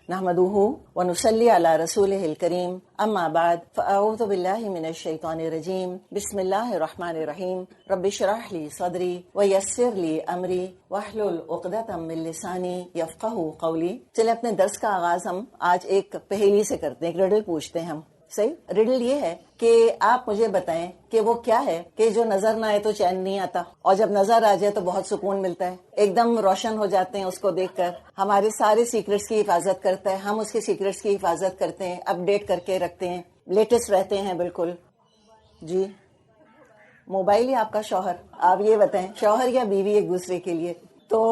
نحمدہ ونصلی علی رسولہ الکریم اما بعد فاعوذ باللہ من الشیطان الرجیم بسم اللہ الرحمن الرحیم رب اشرح لی صدری ویسر لی امری واحلل عقدۃ من لسانی یفقہوا قولی۔ چلے اپنے درس کا آغاز ہم آج ایک پہیلی سے کرتے ہیں، ایک ریڈل پوچھتے ہیں ہم۔ صحیح، ریڈل یہ ہے کہ آپ مجھے بتائیں کہ وہ کیا ہے کہ جو نظر نہ آئے تو چین نہیں آتا، اور جب نظر آ جائے تو بہت سکون ملتا ہے، ایک دم روشن ہو جاتے ہیں اس کو دیکھ کر، ہمارے سارے سیکرٹس کی حفاظت کرتا ہے، ہم اس کے سیکرٹس کی حفاظت کرتے ہیں، اپڈیٹ کر کے رکھتے ہیں، لیٹسٹ رہتے ہیں بالکل۔ جی، موبائل یا آپ کا شوہر؟ آپ یہ بتائیں، شوہر یا بیوی ایک دوسرے کے لیے؟ تو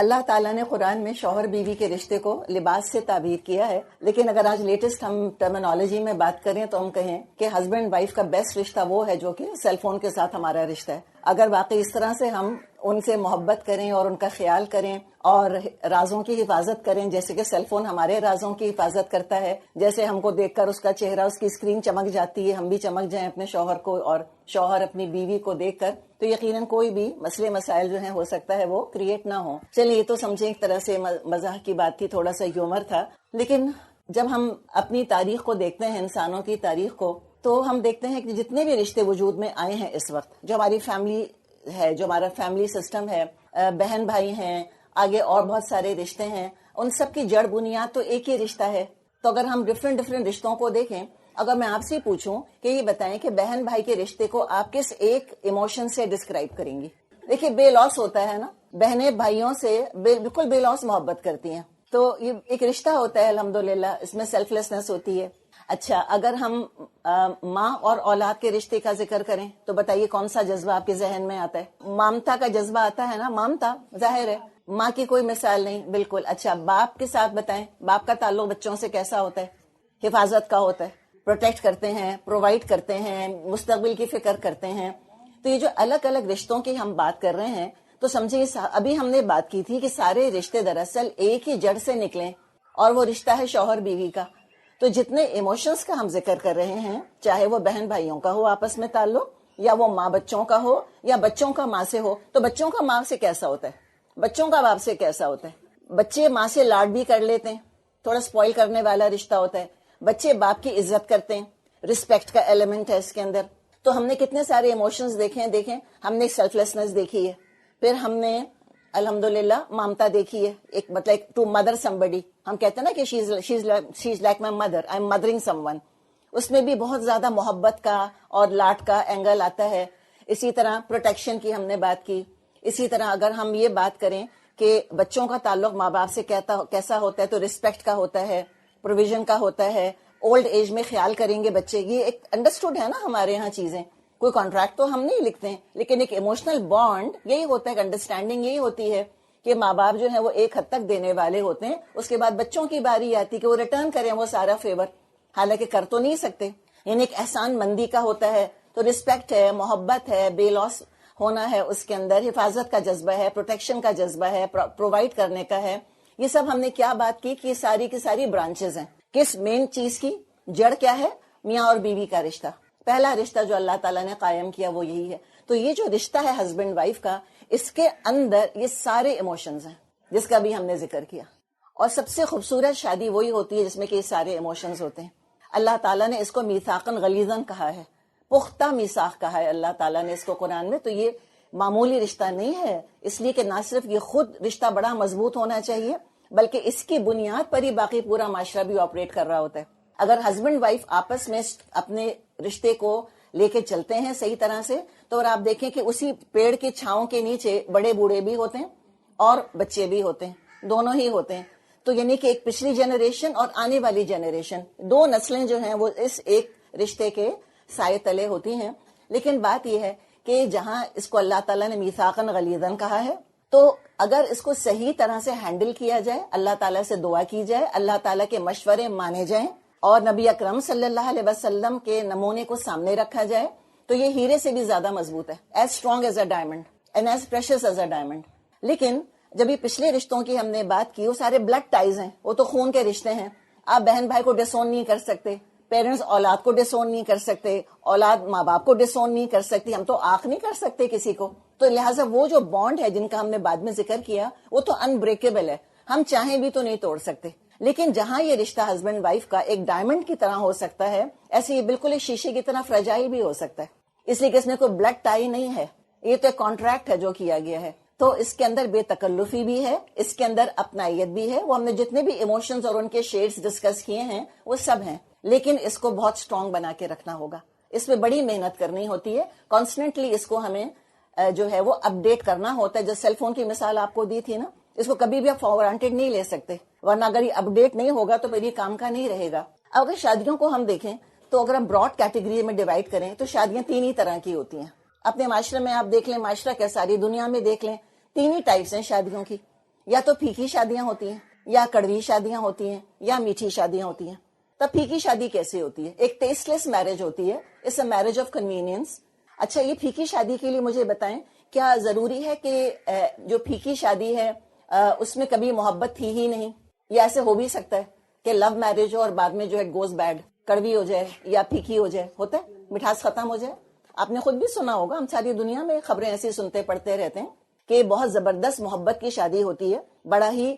اللہ تعالیٰ نے قرآن میں شوہر بیوی کے رشتے کو لباس سے تعبیر کیا ہے، لیکن اگر آج لیٹسٹ ہم ٹرمینالوجی میں بات کریں تو ہم کہیں کہ ہسبینڈ وائف کا بیسٹ رشتہ وہ ہے جو کہ سیل فون کے ساتھ ہمارا رشتہ ہے۔ اگر واقعی اس طرح سے ہم ان سے محبت کریں اور ان کا خیال کریں اور رازوں کی حفاظت کریں، جیسے کہ سیل فون ہمارے رازوں کی حفاظت کرتا ہے، جیسے ہم کو دیکھ کر اس کا چہرہ، اس کی اسکرین چمک جاتی ہے، ہم بھی چمک جائیں اپنے شوہر کو اور شوہر اپنی بیوی کو دیکھ کر، تو یقیناً کوئی بھی مسئلے مسائل جو ہیں ہو سکتا ہے وہ کریٹ نہ ہو۔ چلیے، یہ تو سمجھیں ایک طرح سے مزاح کی بات تھی، تھوڑا سا ہیومر تھا، لیکن جب ہم اپنی تاریخ کو دیکھتے ہیں، انسانوں کی تاریخ کو، تو ہم دیکھتے ہیں کہ جتنے بھی رشتے وجود میں آئے ہیں اس وقت، جو ہماری فیملی ہے، جو ہمارا فیملی سسٹم ہے، بہن بھائی ہیں، آگے اور بہت سارے رشتے ہیں، ان سب کی جڑ بنیاد تو ایک ہی رشتہ ہے۔ تو اگر ہم ڈفرینٹ رشتوں کو دیکھیں، اگر میں آپ سے پوچھوں کہ یہ بتائیں کہ بہن بھائی کے رشتے کو آپ کس ایک ایموشن سے ڈسکرائب کریں گی؟ دیکھیے، بے لوس ہوتا ہے نا، بہنیں بھائیوں سے بالکل بے لوس محبت کرتی ہیں، تو یہ ایک رشتہ ہوتا ہے الحمدللہ، اس میں سیلف لیسنس ہوتی ہے۔ اچھا، اگر ہم ماں اور اولاد کے رشتے کا ذکر کریں تو بتائیے کون سا جذبہ آپ کے ذہن میں آتا ہے؟ مامتا کا جذبہ آتا ہے نا، مامتا ظاہر ہے، ماں کی کوئی مثال نہیں، بالکل۔ اچھا، باپ کے ساتھ بتائیں، باپ کا تعلق بچوں سے کیسا ہوتا ہے؟ حفاظت کا ہوتا ہے، پروٹیکٹ کرتے ہیں، پرووائڈ کرتے ہیں، مستقبل کی فکر کرتے ہیں۔ تو یہ جو الگ الگ رشتوں کی ہم بات کر رہے ہیں، تو سمجھے ابھی ہم نے بات کی تھی کہ سارے رشتے دراصل ایک ہی جڑ سے نکلیں، اور وہ رشتہ ہے شوہر بیوی کا۔ تو جتنے ایموشنز کا ہم ذکر کر رہے ہیں، چاہے وہ بہن بھائیوں کا ہو آپس میں تعلق، یا وہ ماں بچوں کا ہو، یا بچوں کا ماں سے ہو، تو بچوں کا ماں سے کیسا ہوتا ہے؟ بچوں کا باپ سے کیسا ہوتا ہے؟ بچے ماں سے لاڈ بھی کر لیتے ہیں، تھوڑا سپوائل کرنے والا رشتہ ہوتا ہے، بچے باپ کی عزت کرتے ہیں، رسپیکٹ کا ایلیمنٹ ہے اس کے اندر۔ تو ہم نے کتنے سارے ایموشنز دیکھیں، ہم نے سیلف لیسنس دیکھی ہے، پھر ہم نے الحمدللہ مامتا دیکھی ہے، ایک مطلب ٹو مدر سمبڈی، ہم کہتے ہیں نا کہ she is like my mother, I am mothering someone, اس میں بھی بہت زیادہ محبت کا اور لاڈ کا اینگل آتا ہے۔ اسی طرح پروٹیکشن کی ہم نے بات کی۔ اسی طرح اگر ہم یہ بات کریں کہ بچوں کا تعلق ماں باپ سے کیسا ہوتا ہے، تو رسپیکٹ کا ہوتا ہے، پروویژن کا ہوتا ہے، اولڈ ایج میں خیال کریں گے بچے، یہ ایک انڈرسٹوڈ ہے نا ہمارے ہاں چیزیں، کوئی کانٹریکٹ تو ہم نہیں لکھتے ہیں، لیکن ایک ایموشنل بانڈ یہی ہوتا ہے، ایک انڈرسٹینڈنگ یہی ہوتی ہے کہ ماں باپ جو ہیں وہ ایک حد تک دینے والے ہوتے ہیں، اس کے بعد بچوں کی باری آتی ہے کہ وہ ریٹرن کریں وہ سارا فیور، حالانکہ کر تو نہیں سکتے، یعنی ایک احسان مندی کا ہوتا ہے۔ تو رسپیکٹ ہے، محبت ہے، بے لوس ہونا ہے اس کے اندر، حفاظت کا جذبہ ہے، پروٹیکشن کا جذبہ ہے، پرووائڈ کرنے کا ہے۔ یہ سب ہم نے کیا بات کی کہ ساری کی ساری برانچز ہیں، کس مین چیز کی جڑ کیا ہے؟ میاں اور بیوی کا رشتہ، پہلا رشتہ جو اللہ تعالیٰ نے قائم کیا وہ یہی ہے۔ تو یہ جو رشتہ ہے ہسبینڈ وائف کا، اس کے اندر یہ سارے ایموشنز ہیں جس کا بھی ہم نے ذکر کیا، اور سب سے خوبصورت شادی وہی ہوتی ہے جس میں کہ یہ سارے ایموشنز ہوتے ہیں۔ اللہ تعالیٰ نے اس کو میثاقاً غلیظاً کہا ہے، پختہ میثاق کہا ہے اللہ تعالیٰ نے اس کو قرآن میں۔ تو یہ معمولی رشتہ نہیں ہے، اس لیے کہ نہ صرف یہ خود رشتہ بڑا مضبوط ہونا چاہیے، بلکہ اس کی بنیاد پر ہی باقی پورا معاشرہ بھی آپریٹ کر رہا ہوتا ہے۔ اگر ہسبینڈ وائف آپس میں اپنے رشتے کو لے کے چلتے ہیں صحیح طرح سے، تو اور آپ دیکھیں کہ اسی پیڑ کی چھاؤں کے نیچے بڑے بوڑھے بھی ہوتے ہیں اور بچے بھی ہوتے ہیں، دونوں ہی ہوتے ہیں۔ تو یعنی کہ ایک پچھلی جنریشن اور آنے والی جنریشن، دو نسلیں جو ہیں وہ اس ایک رشتے کے سائے تلے ہوتی ہیں۔ لیکن بات یہ ہے کہ جہاں اس کو اللہ تعالیٰ نے میثاقاً غلیظاً کہا ہے، تو اگر اس کو صحیح طرح سے ہینڈل کیا جائے، اللہ تعالیٰ سے دعا کی جائے، اللہ تعالیٰ کے مشورے مانے جائیں، اور نبی اکرم صلی اللہ علیہ وسلم کے نمونے کو سامنے رکھا جائے، تو یہ ہیرے سے بھی زیادہ مضبوط ہے، as strong as a diamond and as precious as a diamond. لیکن جب یہ پچھلے رشتوں کی ہم نے بات کی، وہ سارے بلڈ ٹائز ہیں، وہ تو خون کے رشتے ہیں، آپ بہن بھائی کو ڈسون نہیں کر سکتے، پیرنٹس اولاد کو ڈسون نہیں کر سکتے، اولاد ماں باپ کو ڈسون نہیں کر سکتی، ہم تو آنکھ نہیں کر سکتے کسی کو۔ تو لہٰذا وہ جو بانڈ ہے جن کا ہم نے بعد میں ذکر کیا، وہ تو انبریکیبل ہے، ہم چاہیں بھی تو نہیں توڑ سکتے۔ لیکن جہاں یہ رشتہ ہسبینڈ وائف کا ایک ڈائمنڈ کی طرح ہو سکتا ہے، ایسے یہ بالکل ایک شیشے کی طرح فرجائل بھی ہو سکتا ہے، اس لیے کہ اس میں کوئی بلڈ ٹائی نہیں ہے، یہ تو ایک کانٹریکٹ ہے جو کیا گیا ہے. تو اس کے اندر بے تکلفی بھی ہے، اس کے اندر اپنائیت بھی ہے. وہ ہم نے جتنے بھی ایموشنز اور ان کے شیڈز ڈسکس کیے ہیں وہ سب ہیں، لیکن اس کو بہت اسٹرانگ بنا کے رکھنا ہوگا. اس میں بڑی محنت کرنی ہوتی ہے، کانسٹنٹلی اس کو ہمیں جو ہے وہ اپڈیٹ کرنا ہوتا ہے. جو سیل فون کی مثال آپ کو دی تھی نا، اس کو کبھی بھی آپ فار گرانٹیڈ نہیں لے سکتے، ورنہ اگر یہ اپڈیٹ نہیں ہوگا تو پھر یہ کام کا نہیں رہے گا. اب اگر شادیوں کو ہم دیکھیں تو اگر ہم براڈ کیٹیگری میں ڈیوائڈ کریں تو شادیاں تین ہی طرح کی ہوتی ہیں. اپنے معاشرے میں آپ دیکھ لیں، معاشرہ کیا ساری دنیا میں دیکھ لیں، تین ہی ٹائپس ہیں شادیوں کی. یا تو پھیکی شادیاں ہوتی ہیں، یا کڑوی شادیاں ہوتی ہیں، یا میٹھی شادیاں ہوتی ہیں. تب پھیکی شادی کیسے ہوتی ہے؟ ایک ٹیسٹ لیس میرج ہوتی ہے، it's a marriage of convenience. اچھا، یہ پھیکی شادی کے لیے مجھے بتائیں، کیا ضروری ہے کہ جو پھیکی شادی ہے اس میں کبھی محبت تھی ہی نہیں؟ یا ایسے ہو بھی سکتا ہے کہ لو میرج ہو اور بعد میں جو ہے گوز بیڈ، کڑوی ہو جائے یا پھیکی ہو جائے؟ ہوتا ہے، مٹھاس ختم ہو جائے. آپ نے خود بھی سنا ہوگا، ہم ساری دنیا میں خبریں ایسی سنتے پڑھتے رہتے ہیں کہ بہت زبردست محبت کی شادی ہوتی ہے، بڑا ہی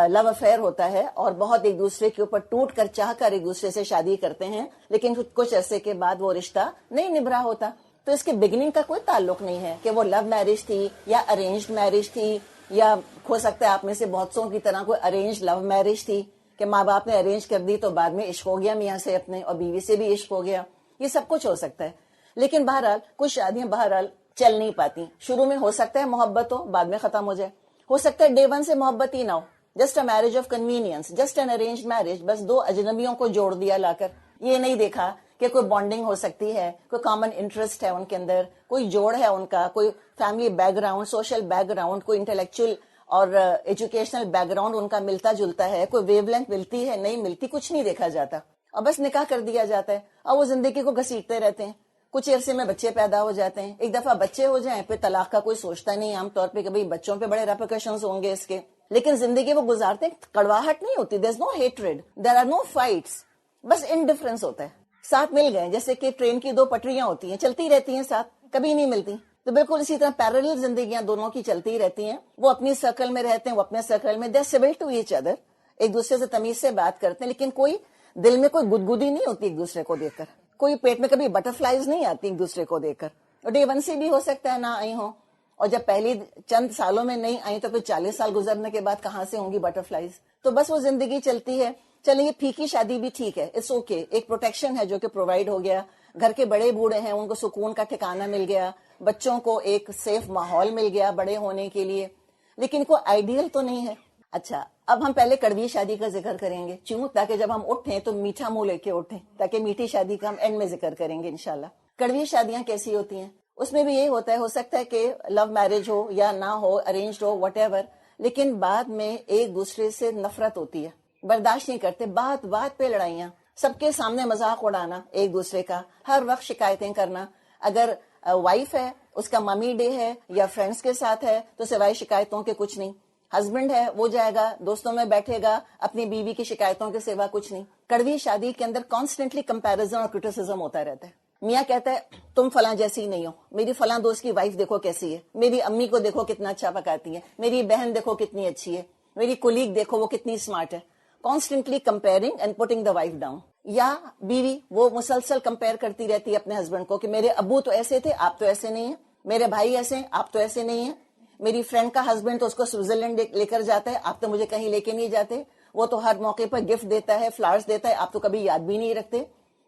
لو افیئر ہوتا ہے، اور بہت ایک دوسرے کے اوپر ٹوٹ کر چاہ کر ایک دوسرے سے شادی کرتے ہیں، لیکن کچھ عرصے کے بعد وہ رشتہ نہیں نبھ رہا ہوتا. تو اس کے بگننگ کا کوئی تعلق نہیں ہے کہ وہ لو میرج تھی یا ارینجڈ میرج تھی، یا ہو سکتا ہے آپ میں سے بہت سو کی طرح کوئی ارینج لو میرج تھی کہ ماں باپ نے ارینج کر دی تو بعد میں عشق ہو گیا میاں سے اپنے، اور بیوی سے بھی عشق ہو گیا. یہ سب کچھ ہو سکتا ہے. لیکن بہرحال کچھ شادیاں بہرحال چل نہیں پاتی. شروع میں ہو سکتا ہے محبت ہو، بعد میں ختم ہو جائے. ہو سکتا ہے ڈے ون سے محبت ہی نہ ہو، just a marriage of convenience, just an arranged marriage, بس دو اجنبیوں کو جوڑ دیا لا کر. یہ نہیں دیکھا کہ کوئی بانڈنگ ہو سکتی ہے، کوئی کامن انٹرسٹ ہے ان کے اندر، کوئی جوڑ ہے ان کا، کوئی family back ground, social back ground, کوئی انٹلیکچوئل اور ایجوکیشنل بیک گراؤنڈ ان کا ملتا جلتا ہے، کوئی ویو لینتھ ملتی ہے نہیں ملتی، کچھ نہیں دیکھا جاتا، اور بس نکاح کر دیا جاتا ہے، اور وہ زندگی کو گھسیٹتے رہتے ہیں. کچھ عرصے میں بچے پیدا ہو جاتے ہیں، ایک دفعہ بچے ہو جائیں پھر طلاق کا کوئی سوچتا نہیں عام طور پہ کہ بھئی بچوں پہ بڑے ریپریکیشنز ہوں گے اس کے، لیکن زندگی وہ گزارتے ہیں، کڑواہٹ نہیں ہوتی، there is no hatred, there are no fights, بس انڈیفرنس ہوتا ہے. ساتھ مل گئے، جیسے کہ ٹرین کی دو پٹریاں ہوتی ہیں، چلتی رہتی ہیں ساتھ، کبھی نہیں ملتی. تو بالکل اسی طرح پیرلل زندگیاں دونوں کی چلتی رہتی ہیں. وہ اپنی سرکل میں رہتے ہیں، وہ اپنے سرکل میں، they are soul to each other, ایک دوسرے سے تمیز سے بات کرتے ہیں، لیکن کوئی دل میں کوئی گدگدی نہیں ہوتی ایک دوسرے کو دیکھ کر، کوئی پیٹ میں کبھی بٹر فلائیز نہیں آتی ایک دوسرے کو دیکھ کر. اور ڈے ون سے بھی ہو سکتا ہے نہ آئی ہوں، اور جب پہلی چند سالوں میں نہیں آئی تو پھر 40 سال گزرنے کے بعد کہاں سے ہوں گی بٹر فلائیز. تو بس وہ زندگی چلتی ہے. چلیں یہ پھیکی شادی بھی ٹھیک ہے، اٹس اوکے، ایک پروٹیکشن ہے جو کہ پرووائڈ ہو گیا. گھر کے بڑے بوڑھے ہیں، ان کو سکون کا ٹھکانہ مل گیا، بچوں کو ایک سیف ماحول مل گیا بڑے ہونے کے لیے، لیکن کوئی آئیڈیل تو نہیں ہے. اچھا، اب ہم پہلے کڑوی شادی کا ذکر کریں گے، کیوں؟ تاکہ جب ہم اٹھیں تو میٹھا منہ لے کے اٹھیں، تاکہ میٹھی شادی کا ہم اینڈ میں ذکر کریں گے انشاءاللہ. کڑوی شادیاں کیسی ہوتی ہیں؟ اس میں بھی یہ ہوتا ہے، ہو سکتا ہے کہ لو میرج ہو یا نہ ہو، ارینجڈ ہو، وٹ ایور، لیکن بعد میں ایک دوسرے سے نفرت ہوتی ہے، برداشت نہیں کرتے، بات بات پہ لڑائیاں، سب کے سامنے مذاق اڑانا ایک دوسرے کا، ہر وقت شکایتیں کرنا. اگر وائف ہے، اس کا ممی ڈے ہے یا فرینڈس کے ساتھ ہے تو سوائے شکایتوں کے کچھ نہیں. ہسبینڈ ہے، وہ جائے گا دوستوں میں بیٹھے گا، اپنی بیوی کی شکایتوں کے سوا کچھ نہیں. کڑوی شادی کے اندر کانسٹنٹلی کمپیریزن اور کرٹیسزم ہوتا رہتا ہے. میاں کہتا ہے تم فلاں جیسی نہیں ہو، میری فلاں دوست کی وائف دیکھو کیسی ہے، میری امی کو دیکھو کتنا اچھا پکاتی ہے، میری بہن دیکھو کتنی اچھی ہے، میری کولیگ دیکھو وہ کتنی اسمارٹ ہے. Constantly comparing and putting the wife down. یا بیوی وہ مسلسل کمپیئر کرتی رہتی ہے اپنے ہسبینڈ کو کہ میرے ابو تو ایسے تھے، آپ تو ایسے نہیں ہیں، میرے بھائی ایسے ہیں، آپ تو ایسے نہیں ہیں، میری فرینڈ کا ہسبینڈ تو اس کو سوئٹزرلینڈ لے کر جاتا ہے، آپ تو مجھے کہیں لے کے نہیں جاتے، وہ تو ہر موقع پر گفٹ دیتا ہے، فلاورز دیتا ہے، آپ تو کبھی یاد بھی نہیں رکھتے.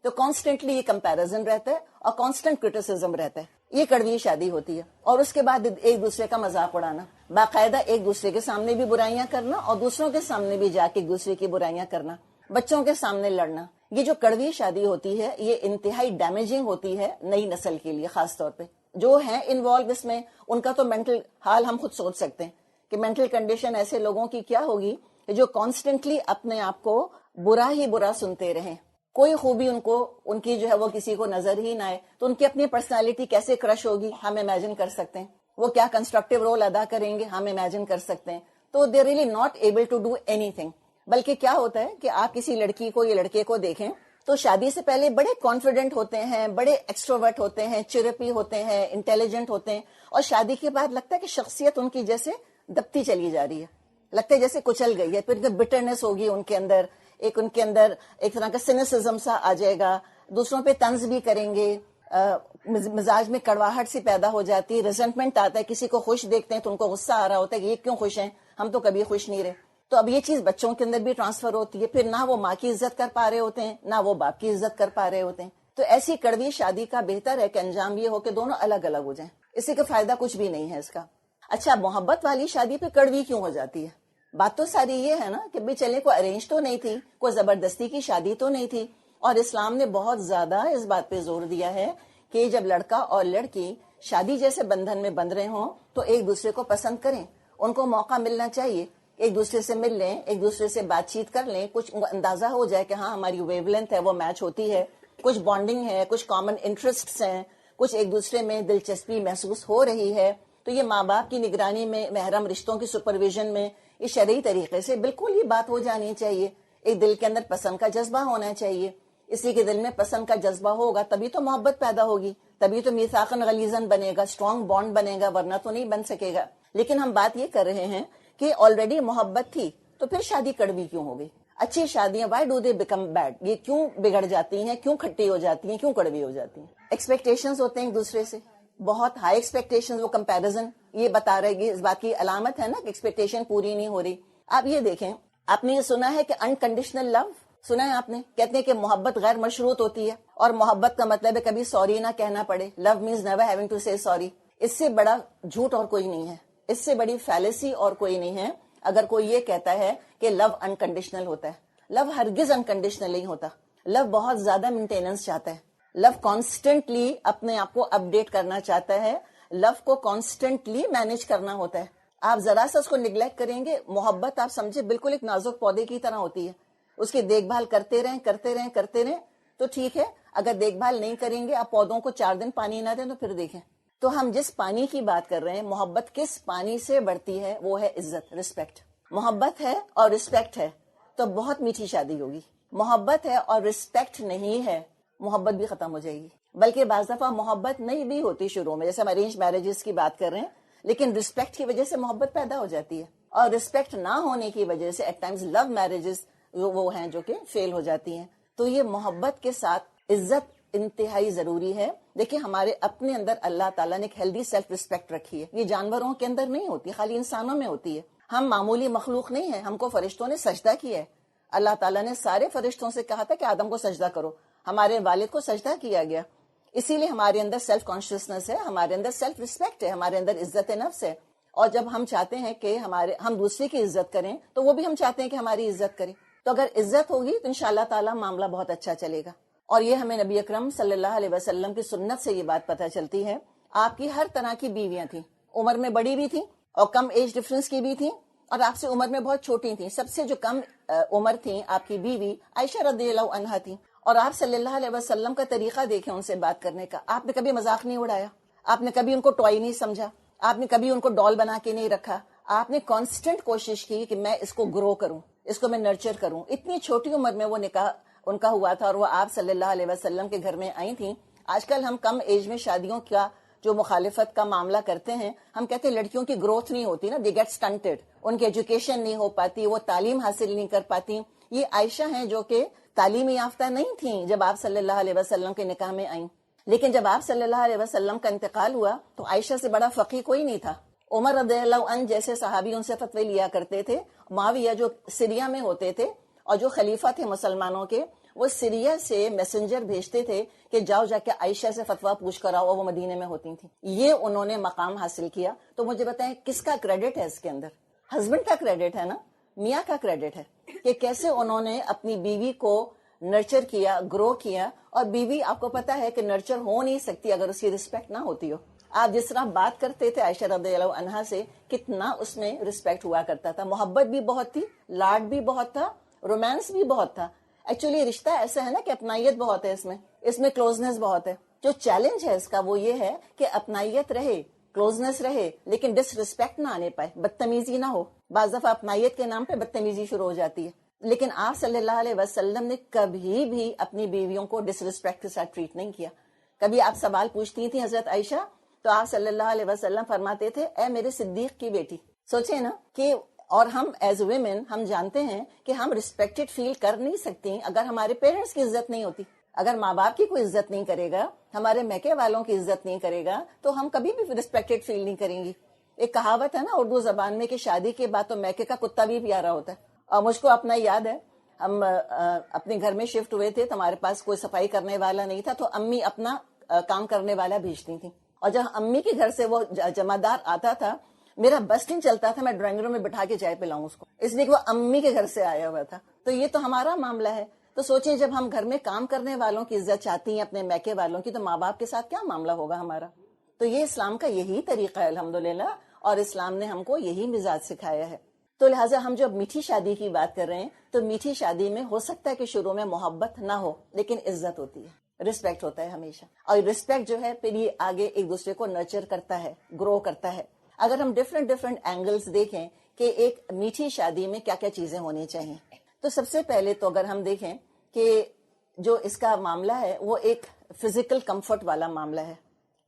تو کانسٹنٹلی یہ کمپیریزن رہتا ہے اور کانسٹنٹ کرٹیسزم رہتا ہے. یہ کڑوی شادی ہوتی ہے. اور اس کے بعد ایک دوسرے کا مذاق اڑانا، باقاعدہ ایک دوسرے کے سامنے بھی برائیاں کرنا اور دوسروں کے سامنے بھی جا کے ایک دوسرے کی برائیاں کرنا، بچوں کے سامنے لڑنا. یہ جو کڑوی شادی ہوتی ہے یہ انتہائی ڈیمیجنگ ہوتی ہے نئی نسل کے لیے. خاص طور پہ جو ہیں انوالو اس میں، ان کا تو مینٹل حال ہم خود سوچ سکتے ہیں کہ مینٹل کنڈیشن ایسے لوگوں کی کیا ہوگی جو کانسٹنٹلی اپنے آپ کو برا ہی برا سنتے رہیں، کوئی خوبی ان کی جو ہے وہ کسی کو نظر ہی نہ آئے، تو ان کی اپنی پرسنالٹی کیسے کرش ہوگی ہم امیجن کر سکتے ہیں. وہ کیا کنسٹرکٹیو رول ادا کریں گے ہم امیجن کر سکتے ہیں. تو they really not able to do anything. بلکہ کیا ہوتا ہے کہ آپ کسی لڑکی کو یا لڑکے کو دیکھیں تو شادی سے پہلے بڑے کانفیڈنٹ ہوتے ہیں، بڑے ایکسٹروورٹ ہوتے ہیں، چرپی ہوتے ہیں، انٹیلیجنٹ ہوتے ہیں، اور شادی کے بعد لگتا ہے کہ شخصیت ان کی جیسے دبتی چلی جا رہی ہے. لگتا ہے جیسے کچل گئی ہے. پھر بٹرنس ہوگی ان کے اندر ایک طرح کا سینسزم سا آ جائے گا. دوسروں پہ طنز بھی کریں گے, مزاج میں کڑواہٹ سی پیدا ہو جاتی ہے, ریزنٹمنٹ آتا ہے. کسی کو خوش دیکھتے ہیں تو ان کو غصہ آ رہا ہوتا ہے کہ یہ کیوں خوش ہیں, ہم تو کبھی خوش نہیں رہے. تو اب یہ چیز بچوں کے اندر بھی ٹرانسفر ہوتی ہے. پھر نہ وہ ماں کی عزت کر پا رہے ہوتے ہیں, نہ وہ باپ کی عزت کر پا رہے ہوتے ہیں. تو ایسی کڑوی شادی کا بہتر ہے کہ انجام یہ ہو کہ دونوں الگ الگ ہو جائیں. اسی کا فائدہ کچھ بھی نہیں ہے اس کا. اچھا, محبت والی شادی پہ کڑوی کیوں ہو جاتی ہے؟ بات تو ساری یہ ہے نا کہ بھئی چلے کوئی ارینج تو نہیں تھی, کوئی زبردستی کی شادی تو نہیں تھی. اور اسلام نے بہت زیادہ اس بات پہ زور دیا ہے کہ جب لڑکا اور لڑکی شادی جیسے بندھن میں بندھ رہے ہوں تو ایک دوسرے کو پسند کریں. ان کو موقع ملنا چاہیے, ایک دوسرے سے مل لیں, ایک دوسرے سے بات چیت کر لیں, کچھ اندازہ ہو جائے کہ ہاں ہماری ویو لینتھ ہے وہ میچ ہوتی ہے, کچھ بانڈنگ ہے, کچھ کامن انٹرسٹس ہیں, کچھ ایک دوسرے میں دلچسپی محسوس ہو رہی ہے. تو یہ ماں باپ کی نگرانی میں, محرم رشتوں کی سپرویژن میں, یہ شرعی طریقے سے بالکل یہ بات ہو جانی چاہیے. ایک دل کے اندر پسند کا جذبہ ہونا چاہیے. اسی کے دل میں پسند کا جذبہ ہوگا تبھی تو محبت پیدا ہوگی, تبھی تو میثاقاً غلیظاً بنے گا, اسٹرانگ بانڈ بنے گا, ورنہ تو نہیں بن سکے گا. لیکن ہم بات یہ کر رہے ہیں کہ آلریڈی محبت تھی تو پھر شادی کڑوی کیوں ہو گئی؟ اچھی شادیاں why do they become bad, یہ کیوں بگڑ جاتی ہیں, کیوں کھٹی ہو جاتی ہیں, کیوں کڑوی ہو جاتی ہیں؟ ایکسپیکٹیشنز ہوتے ہیں ایک دوسرے سے, بہت ہائی ایکسپیکٹیشن, وہ کمپیریزن یہ بتا رہے گی, اس بات کی علامت ہے نا کہ ایکسپیکٹیشن پوری نہیں ہو رہی. آپ یہ دیکھیں, آپ نے یہ سنا ہے کہ انکنڈیشنل لو سنا ہے آپ نے؟ کہتے ہیں کہ محبت غیر مشروط ہوتی ہے, اور محبت کا مطلب ہے کبھی سوری نہ کہنا پڑے. لو مینز نیور ہیونگ ٹو سے سوری. اس سے بڑا جھوٹ اور کوئی نہیں ہے, اس سے بڑی فیلیسی اور کوئی نہیں ہے اگر کوئی یہ کہتا ہے کہ لو انکنڈیشنل ہوتا ہے. لو ہرگز انکنڈیشنل نہیں ہوتا. لو بہت زیادہ مینٹیننس چاہتا ہے. لو کانسٹنٹلی اپنے آپ کو اپڈیٹ کرنا چاہتا ہے. لو کو کانسٹنٹلی مینج کرنا ہوتا ہے. آپ ذرا سا اس کو نیگلیکٹ کریں گے, محبت آپ سمجھے بالکل ایک نازک پودے کی طرح ہوتی ہے. اس کی دیکھ بھال کرتے رہیں تو ٹھیک ہے. اگر دیکھ بھال نہیں کریں گے, آپ پودوں کو 4 دن پانی نہ دیں تو پھر دیکھیں. تو ہم جس پانی کی بات کر رہے ہیں, محبت کس پانی سے بڑھتی ہے؟ وہ ہے عزت, رسپیکٹ. محبت ہے اور رسپیکٹ ہے تو بہت میٹھی شادی ہوگی. محبت ہے اور رسپیکٹ نہیں ہے, محبت بھی ختم ہو جائے گی. بلکہ بعض دفعہ محبت نہیں بھی ہوتی شروع میں, جیسے ہم ارینج میرجز کی بات کر رہے ہیں, لیکن رسپیکٹ کی وجہ سے محبت پیدا ہو جاتی ہے. اور رسپیکٹ نہ ہونے کی وجہ سے ایٹ ٹائمز لو میرجز وہ ہیں جو کہ فیل ہو جاتی ہیں. تو یہ محبت کے ساتھ عزت انتہائی ضروری ہے. دیکھیں, ہمارے اپنے اندر اللہ تعالیٰ نے ایک ہیلدی سیلف رسپیکٹ رکھی ہے. یہ جانوروں کے اندر نہیں ہوتی, خالی انسانوں میں ہوتی ہے. ہم معمولی مخلوق نہیں ہیں, ہم کو فرشتوں نے سجدہ کیا ہے. اللہ تعالیٰ نے سارے فرشتوں سے کہا تھا کہ آدم کو سجدہ کرو. ہمارے والد کو سجدہ کیا گیا. اسی لیے ہمارے اندر سیلف کانشیسنس ہے, ہمارے اندر سیلف رسپیکٹ ہے, ہمارے اندر عزت نفس ہے. اور جب ہم چاہتے ہیں کہ ہم دوسرے کی عزت کریں تو وہ بھی ہم چاہتے ہیں کہ ہماری عزت کریں. تو اگر عزت ہوگی تو انشاءاللہ تعالیٰ معاملہ بہت اچھا چلے گا. اور یہ ہمیں نبی اکرم صلی اللہ علیہ وسلم کی سنت سے یہ بات پتہ چلتی ہے. آپ کی ہر طرح کی بیویاں تھیں, عمر میں بڑی بھی تھیں اور کم ایج ڈفرنس کی بھی تھیں, اور آپ سے عمر میں بہت چھوٹی تھیں. سب سے جو کم عمر تھیں آپ کی بیوی عائشہ رضی اللہ عنہا تھیں. اور آپ صلی اللہ علیہ وسلم کا طریقہ دیکھیں ان سے بات کرنے کا. آپ نے کبھی مذاق نہیں اڑایا, آپ نے کبھی ان کو ٹوائے نہیں سمجھا, آپ نے کبھی ان کو ڈال بنا کے نہیں رکھا. آپ نے کانسٹنٹ کوشش کی کہ میں اس کو گرو کروں, اس کو میں نرچر کروں. اتنی چھوٹی عمر میں وہ نکاح ان کا ہوا تھا اور وہ آپ صلی اللہ علیہ وسلم کے گھر میں آئی تھیں. آج کل ہم کم ایج میں شادیوں کا جو مخالفت کا معاملہ کرتے ہیں, ہم کہتے ہیں لڑکیوں کی گروتھ نہیں ہوتی نا, دے گیٹ سٹنٹڈ, ان کی ایجوکیشن نہیں ہو پاتی, وہ تعلیم حاصل نہیں کر پاتی. یہ عائشہ ہیں جو کہ تعلیم یافتہ نہیں تھیں جب آپ صلی اللہ علیہ وسلم کے نکاح میں آئیں. لیکن جب آپ صلی اللہ علیہ وسلم کا انتقال ہوا تو عائشہ سے بڑا فقیہ کوئی نہیں تھا. عمر رضی اللہ عنہ جیسے صحابی ان سے فتوی لیا کرتے تھے. معاویہ جو سیریا میں ہوتے تھے اور جو خلیفہ تھے مسلمانوں کے, وہ سیریا سے میسنجر بھیجتے تھے کہ جاؤ جا کے عائشہ سے فتویٰ پوچھ کر آؤ, وہ مدینے میں ہوتی تھیں. یہ انہوں نے مقام حاصل کیا. تو مجھے بتائیں کس کا کریڈٹ ہے اس کے اندر؟ ہسبینڈ کا کریڈٹ ہے نا, میاں کا کریڈٹ ہے کہ کیسے انہوں نے اپنی بیوی کو نرچر کیا, گرو کیا. اور بیوی آپ کو پتا ہے کہ نرچر ہو نہیں سکتی اگر اس کی رسپیکٹ نہ ہوتی ہو. آپ جس طرح بات کرتے تھے عائشہ رضی اللہ عنہا سے, کتنا اس میں رسپیکٹ ہوا کرتا تھا, محبت بھی بہت تھی, لاڈ بھی بہت تھا, رومانس بھی بہت تھا. ایکچولی رشتہ ایسا ہے نا کہ اپنائیت بہت ہے اس میں کلوزنس بہت ہے. جو چیلنج ہے اس کا وہ یہ ہے کہ اپنائیت رہے, کلوزنس رہے, لیکن ڈس رسپیکٹ نہ آنے پائے, بدتمیزی نہ ہو. بعض دفعہ اپنائیت کے نام پہ بدتمیزی شروع ہو جاتی ہے. لیکن آپ صلی اللہ علیہ وسلم نے کبھی بھی اپنی بیویوں کو ڈس رسپیکٹ کے ساتھ ٹریٹ نہیں کیا. کبھی آپ سوال پوچھتی تھیں حضرت عائشہ تو آپ صلی اللہ علیہ وسلم فرماتے تھے, اے میرے صدیق کی بیٹی. سوچیں نا کہ اور ہم ایز ویمن ہم جانتے ہیں کہ ہم رسپیکٹڈ فیل کر نہیں سکتی اگر ہمارے پیرنٹس کی عزت نہیں ہوتی. اگر ماں باپ کی کوئی عزت نہیں کرے گا, ہمارے میکے والوں کی عزت نہیں کرے گا, تو ہم کبھی بھی رسپیکٹڈ فیل نہیں کریں گی. ایک کہاوت ہے نا اردو زبان میں کہ شادی کے بعد تو میکے کا کتا بھی پیارا ہوتا ہے. اور مجھ کو اپنا یاد ہے, ہم اپنے گھر میں شفٹ ہوئے تھے تو ہمارے پاس کوئی صفائی کرنے والا نہیں تھا, تو امی اپنا کام کرنے والا بھیجتی تھی. اور جب امی کے گھر سے وہ جمعدار آتا تھا, میرا بس نہیں چلتا تھا میں ڈرائنگ روم میں بٹھا کے چائے پلاؤں اس کو, اس لیے کہ وہ امی کے گھر سے آیا ہوا تھا. تو یہ تو ہمارا معاملہ ہے. تو سوچیں جب ہم گھر میں کام کرنے والوں کی عزت چاہتی ہیں اپنے میکے والوں کی, تو ماں باپ کے ساتھ کیا معاملہ ہوگا ہمارا. تو یہ اسلام کا یہی طریقہ ہے الحمدللہ, اور اسلام نے ہم کو یہی مزاج سکھایا ہے. تو لہٰذا ہم جب میٹھی شادی کی بات کر رہے ہیں تو میٹھی شادی میں ہو سکتا ہے کہ شروع میں محبت نہ ہو, لیکن عزت ہوتی ہے, رسپیکٹ ہوتا ہے ہمیشہ. اور رسپیکٹ جو ہے پھر یہ آگے ایک دوسرے کو نرچر کرتا ہے, گرو کرتا ہے. اگر ہم ڈفرینٹ اینگلز دیکھیں کہ ایک میٹھی شادی میں کیا کیا چیزیں ہونی چاہیے, تو سب سے پہلے تو اگر ہم دیکھیں کہ جو اس کا معاملہ ہے وہ ایک فزیکل کمفرٹ والا معاملہ ہے.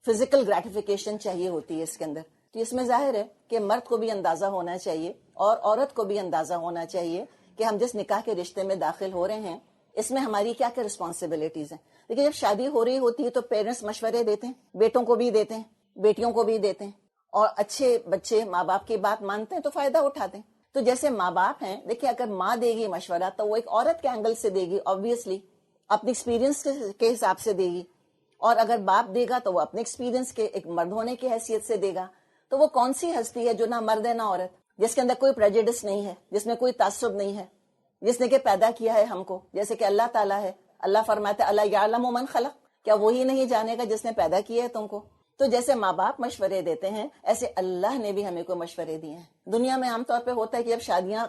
فزیکل گریٹیفیکیشن چاہیے ہوتی ہے اس کے اندر. تو اس میں ظاہر ہے کہ مرد کو بھی اندازہ ہونا چاہیے اور عورت کو بھی اندازہ ہونا چاہیے کہ ہم جس نکاح کے رشتے میں داخل ہو رہے ہیں اس میں ہماری کیا کیا رسپانسبلٹیز ہیں. لیکن جب شادی ہو رہی ہوتی ہے تو پیرنٹس مشورے دیتے ہیں, بیٹوں کو بھی دیتے ہیں, بیٹیوں کو بھی دیتے ہیں, اور اچھے بچے ماں باپ کی بات مانتے ہیں تو فائدہ اٹھاتے ہیں. تو جیسے ماں باپ ہیں, دیکھیں اگر ماں دے گی مشورہ تو وہ ایک عورت کے اینگل سے دے گی, آبویسلی اپنے ایکسپیرینس کے حساب سے دے گی. اور اگر باپ دے گا تو وہ اپنے ایکسپیرینس کے ایک مرد ہونے کی حیثیت سے دے گا. تو وہ کون سی ہستی ہے جو نہ مرد ہے نہ عورت, جس کے اندر کوئی پریجڈس نہیں ہے, جس میں کوئی تعصب نہیں ہے, جس نے کہ پیدا کیا ہے ہم کو, جیسے کہ اللہ تعالیٰ ہے. اللہ فرماتا ہے اللہ یعلم من خلق, کیا وہی نہیں جانے گا جس نے پیدا کیا ہے تم کو. تو جیسے ماں باپ مشورے دیتے ہیں ایسے اللہ نے بھی ہمیں کو مشورے دیے ہیں. دنیا میں عام طور پہ ہوتا ہے کہ جب شادیاں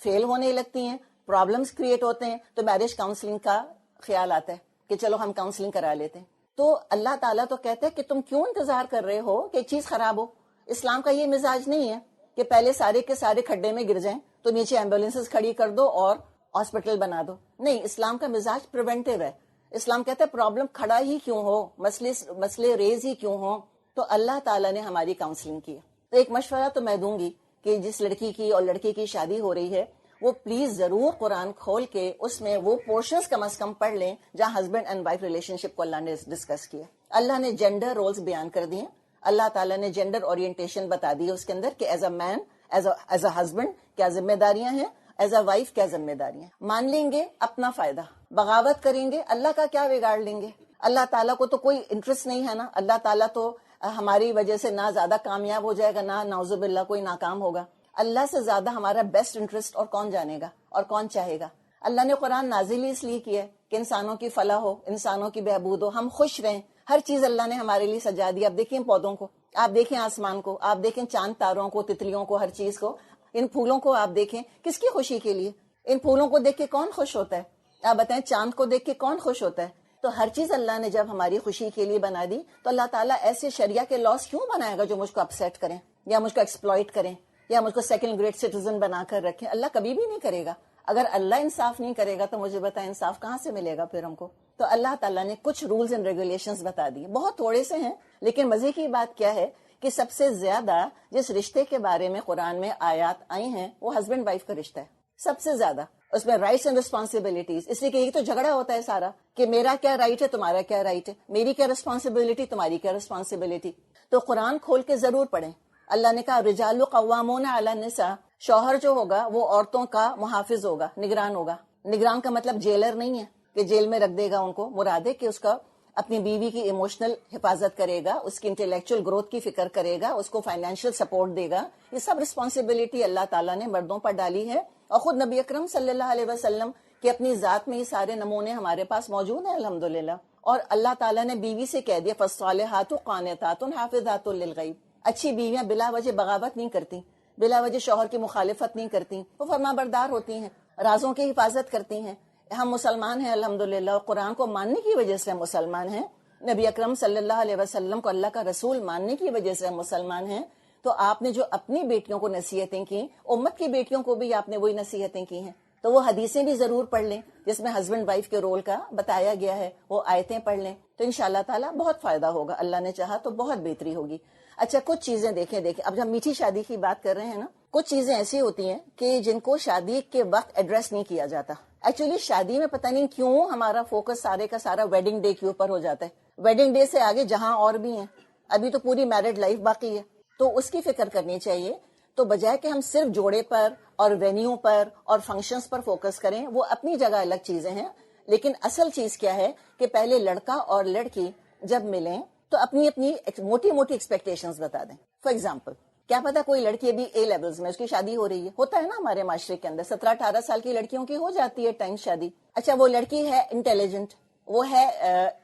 فیل ہونے لگتی ہیں, پرابلمس کریٹ ہوتے ہیں, تو میرج کاؤنسلنگ کا خیال آتا ہے کہ چلو ہم کاؤنسلنگ کرا لیتے ہیں. تو اللہ تعالیٰ تو کہتے ہیں کہ تم کیوں انتظار کر رہے ہو کہ چیز خراب ہو. اسلام کا یہ مزاج نہیں ہے کہ پہلے سارے کے سارے کھڈے میں گر جائیں تو نیچے ایمبولینسز کھڑی کر دو اور ہاسپٹل بنا دو. نہیں, اسلام کا مزاج پریونٹیو ہے. اسلام کہتا ہے پرابلم کھڑا ہی کیوں ہو, مسئلے ریز ہی کیوں ہو, تو اللہ تعالیٰ نے ہماری کاؤنسلنگ کی. تو ایک مشورہ تو میں دوں گی کہ جس لڑکی کی اور لڑکے کی شادی ہو رہی ہے وہ پلیز ضرور قرآن کھول کے اس میں وہ پورشنز کم از کم پڑھ لیں جہاں ہسبینڈ اینڈ وائف ریلیشن شپ کو اللہ نے ڈسکس کیا. اللہ نے جینڈر رولز بیان کر دیے, اللہ تعالیٰ نے جینڈر اورینٹیشن بتا دی اس کے اندر کہ as a man, as a husband کیا ذمہ داریاں ہیں, ایز اے وائف کیا ذمہ داریاں. مان لیں گے اپنا فائدہ, بغاوت کریں گے اللہ کا کیا بگاڑ لیں گے. اللہ تعالیٰ کو تو کوئی انٹرسٹ نہیں ہے نا, اللہ تعالیٰ تو ہماری وجہ سے نہ زیادہ کامیاب ہو جائے گا نہ نعوذ باللہ کوئی ناکام ہوگا. اللہ سے زیادہ ہمارا بیسٹ انٹرسٹ اور کون جانے گا اور کون چاہے گا. اللہ نے قرآن نازل اس لیے کیا ہے کہ انسانوں کی فلاح ہو, انسانوں کی بہبود ہو, ہم خوش رہیں. ہر چیز اللہ نے ہمارے لیے سجا دی. آپ دیکھیں پودوں کو, آپ دیکھیں آسمان کو, آپ دیکھیں چاند تاروں کو, تتلیوں کو, ہر چیز کو, ان پھولوں کو آپ دیکھیں کس کی خوشی کے لیے. ان پھولوں کو دیکھ کے کون خوش ہوتا ہے, آپ بتائیں چاند کو دیکھ کے کون خوش ہوتا ہے. تو ہر چیز اللہ نے جب ہماری خوشی کے لیے بنا دی تو اللہ تعالیٰ ایسے شریعہ کے لاس کیوں بنائے گا جو مجھ کو اپسیٹ کریں یا مجھ کو ایکسپلائٹ کریں یا مجھ کو سیکنڈ گریڈ سٹیزن بنا کر رکھیں. اللہ کبھی بھی نہیں کرے گا. اگر اللہ انصاف نہیں کرے گا تو مجھے بتائیں انصاف کہاں سے ملے گا پھر ہم کو. تو اللہ تعالیٰ نے کچھ رولز اینڈ ریگولیشنز بتا دیے, بہت تھوڑے سے ہیں, لیکن مزے کی بات کیا ہے کہ سب سے زیادہ جس رشتے کے بارے میں قرآن میں آیات آئی ہیں وہ ہسبینڈ وائف کا رشتہ ہے. سب سے زیادہ اس میں رائٹس اینڈ ریسپانسبلٹیز, اس لیے کہ یہ تو جھگڑا ہوتا ہے سارا کہ میرا کیا رائٹ ہے تمہارا کیا رائٹ ہے, میری کیا رسپانسبلٹی تمہاری کیا رسپانسبلٹی. تو قرآن کھول کے ضرور پڑھیں. اللہ نے کہا رجال قوامون علی النساء, شوہر جو ہوگا وہ عورتوں کا محافظ ہوگا, نگران ہوگا. نگران کا مطلب جیلر نہیں ہے کہ جیل میں رکھ دے گا ان کو, مراد ہے کہ اس کا اپنی بیوی کی ایموشنل حفاظت کرے گا, اس کی انٹلیکچوئل گروتھ کی فکر کرے گا, اس کو فائنینشیل سپورٹ دے گا. یہ سب رسپانسبلٹی اللہ تعالیٰ نے مردوں پر ڈالی ہے, اور خود نبی اکرم صلی اللہ علیہ وسلم کی اپنی ذات میں یہ سارے نمونے ہمارے پاس موجود ہیں الحمدللہ. اور اللہ تعالیٰ نے بیوی سے کہہ دیا فالصالحات قانتات حافظات للغیب, اچھی بیویاں بلا وجہ بغاوت نہیں کرتی, بلا وجہ شوہر کی مخالفت نہیں کرتی, وہ فرما بردار ہوتی ہیں, رازوں کی حفاظت کرتی ہیں. ہم مسلمان ہیں الحمدللہ, اور قرآن کو ماننے کی وجہ سے ہم مسلمان ہیں, نبی اکرم صلی اللہ علیہ وسلم کو اللہ کا رسول ماننے کی وجہ سے ہم مسلمان ہیں. تو آپ نے جو اپنی بیٹیوں کو نصیحتیں کی, امت کی بیٹیوں کو بھی آپ نے وہی نصیحتیں کی ہیں. تو وہ حدیثیں بھی ضرور پڑھ لیں جس میں ہسبینڈ وائف کے رول کا بتایا گیا ہے, وہ آیتیں پڑھ لیں تو انشاءاللہ تعالیٰ بہت فائدہ ہوگا. اللہ نے چاہا تو بہت بہتری ہوگی. اچھا کچھ چیزیں دیکھیں. اب جب میٹھی شادی کی بات کر رہے ہیں نا, کچھ چیزیں ایسی ہوتی ہیں کہ جن کو شادی کے وقت ایڈریس نہیں کیا جاتا. ایکچولی شادی میں پتہ نہیں کیوں ہمارا فوکس سارے کا سارا ویڈنگ ڈے کے اوپر ہو جاتا ہے. ویڈنگ ڈے سے آگے جہاں اور بھی ہیں, ابھی تو پوری میرڈ لائف باقی ہے, تو اس کی فکر کرنی چاہیے. تو بجائے کہ ہم صرف جوڑے پر اور وینیو پر اور فنکشنز پر فوکس کریں, وہ اپنی جگہ الگ چیزیں ہیں, لیکن اصل چیز کیا ہے کہ پہلے لڑکا اور لڑکی جب ملیں تو اپنی اپنی موٹی موٹی ایکسپیکٹیشنز بتا دیں. فار ایگزامپل, کیا پتا کوئی لڑکی ابھی اے لیولز میں اس کی شادی ہو رہی ہے, ہوتا ہے نا ہمارے معاشرے کے اندر 17-18 سال کی لڑکیوں کی ہو جاتی ہے ٹائم شادی. اچھا, وہ لڑکی ہے انٹیلیجنٹ, وہ ہے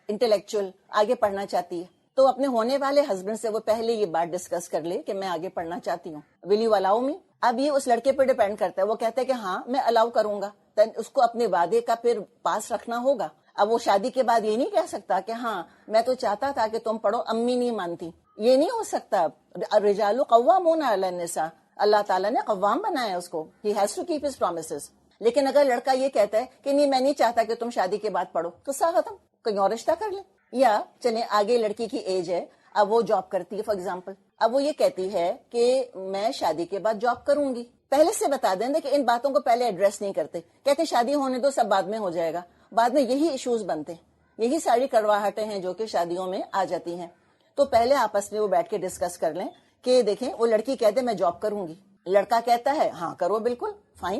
انٹلیکچوئل, آگے پڑھنا چاہتی ہے, تو اپنے ہونے والے ہسبینڈ سے وہ پہلے یہ بات ڈسکس کر لے کہ میں آگے پڑھنا چاہتی ہوں, ول یو الاؤ می. اب یہ اس لڑکے پہ ڈیپینڈ کرتا ہے, وہ کہتا ہے کہ ہاں میں الاؤ کروں گا, دین اس کو اپنے وعدے کا پھر پاس رکھنا ہوگا. اب وہ شادی کے بعد یہ نہیں کہہ سکتا کہ ہاں میں تو چاہتا تھا کہ تم پڑھو, امی نہیں مانتی, یہ نہیں ہو سکتا. الرجال قوامون علی النساء, اللہ تعالیٰ نے قوام بنایا اس کو, he has to keep his promises. لیکن اگر لڑکا یہ کہتا ہے کہ نہیں میں نہیں چاہتا کہ تم شادی کے بعد پڑھو, قصہ ختم, کہیں اور رشتہ کر لیں. یا چلیں آگے لڑکی کی ایج ہے, اب وہ جاب کرتی ہے فار ایگزامپل, اب وہ یہ کہتی ہے کہ میں شادی کے بعد جاب کروں گی. پہلے سے بتا دیں کہ ان باتوں کو پہلے ایڈریس نہیں کرتے, کہتے شادی ہونے دو سب بعد میں ہو جائے گا. بعد میں یہی ایشوز بنتے ہیں, یہی ساری کڑواہٹیں ہیں جو کہ شادیوں میں آ جاتی ہیں. تو پہلے آپس میں وہ بیٹھ کے ڈسکس کر لیں کہ دیکھیں وہ لڑکی کہتے میں جاب کروں گی, لڑکا کہتا ہے ہاں کرو بالکل فائن,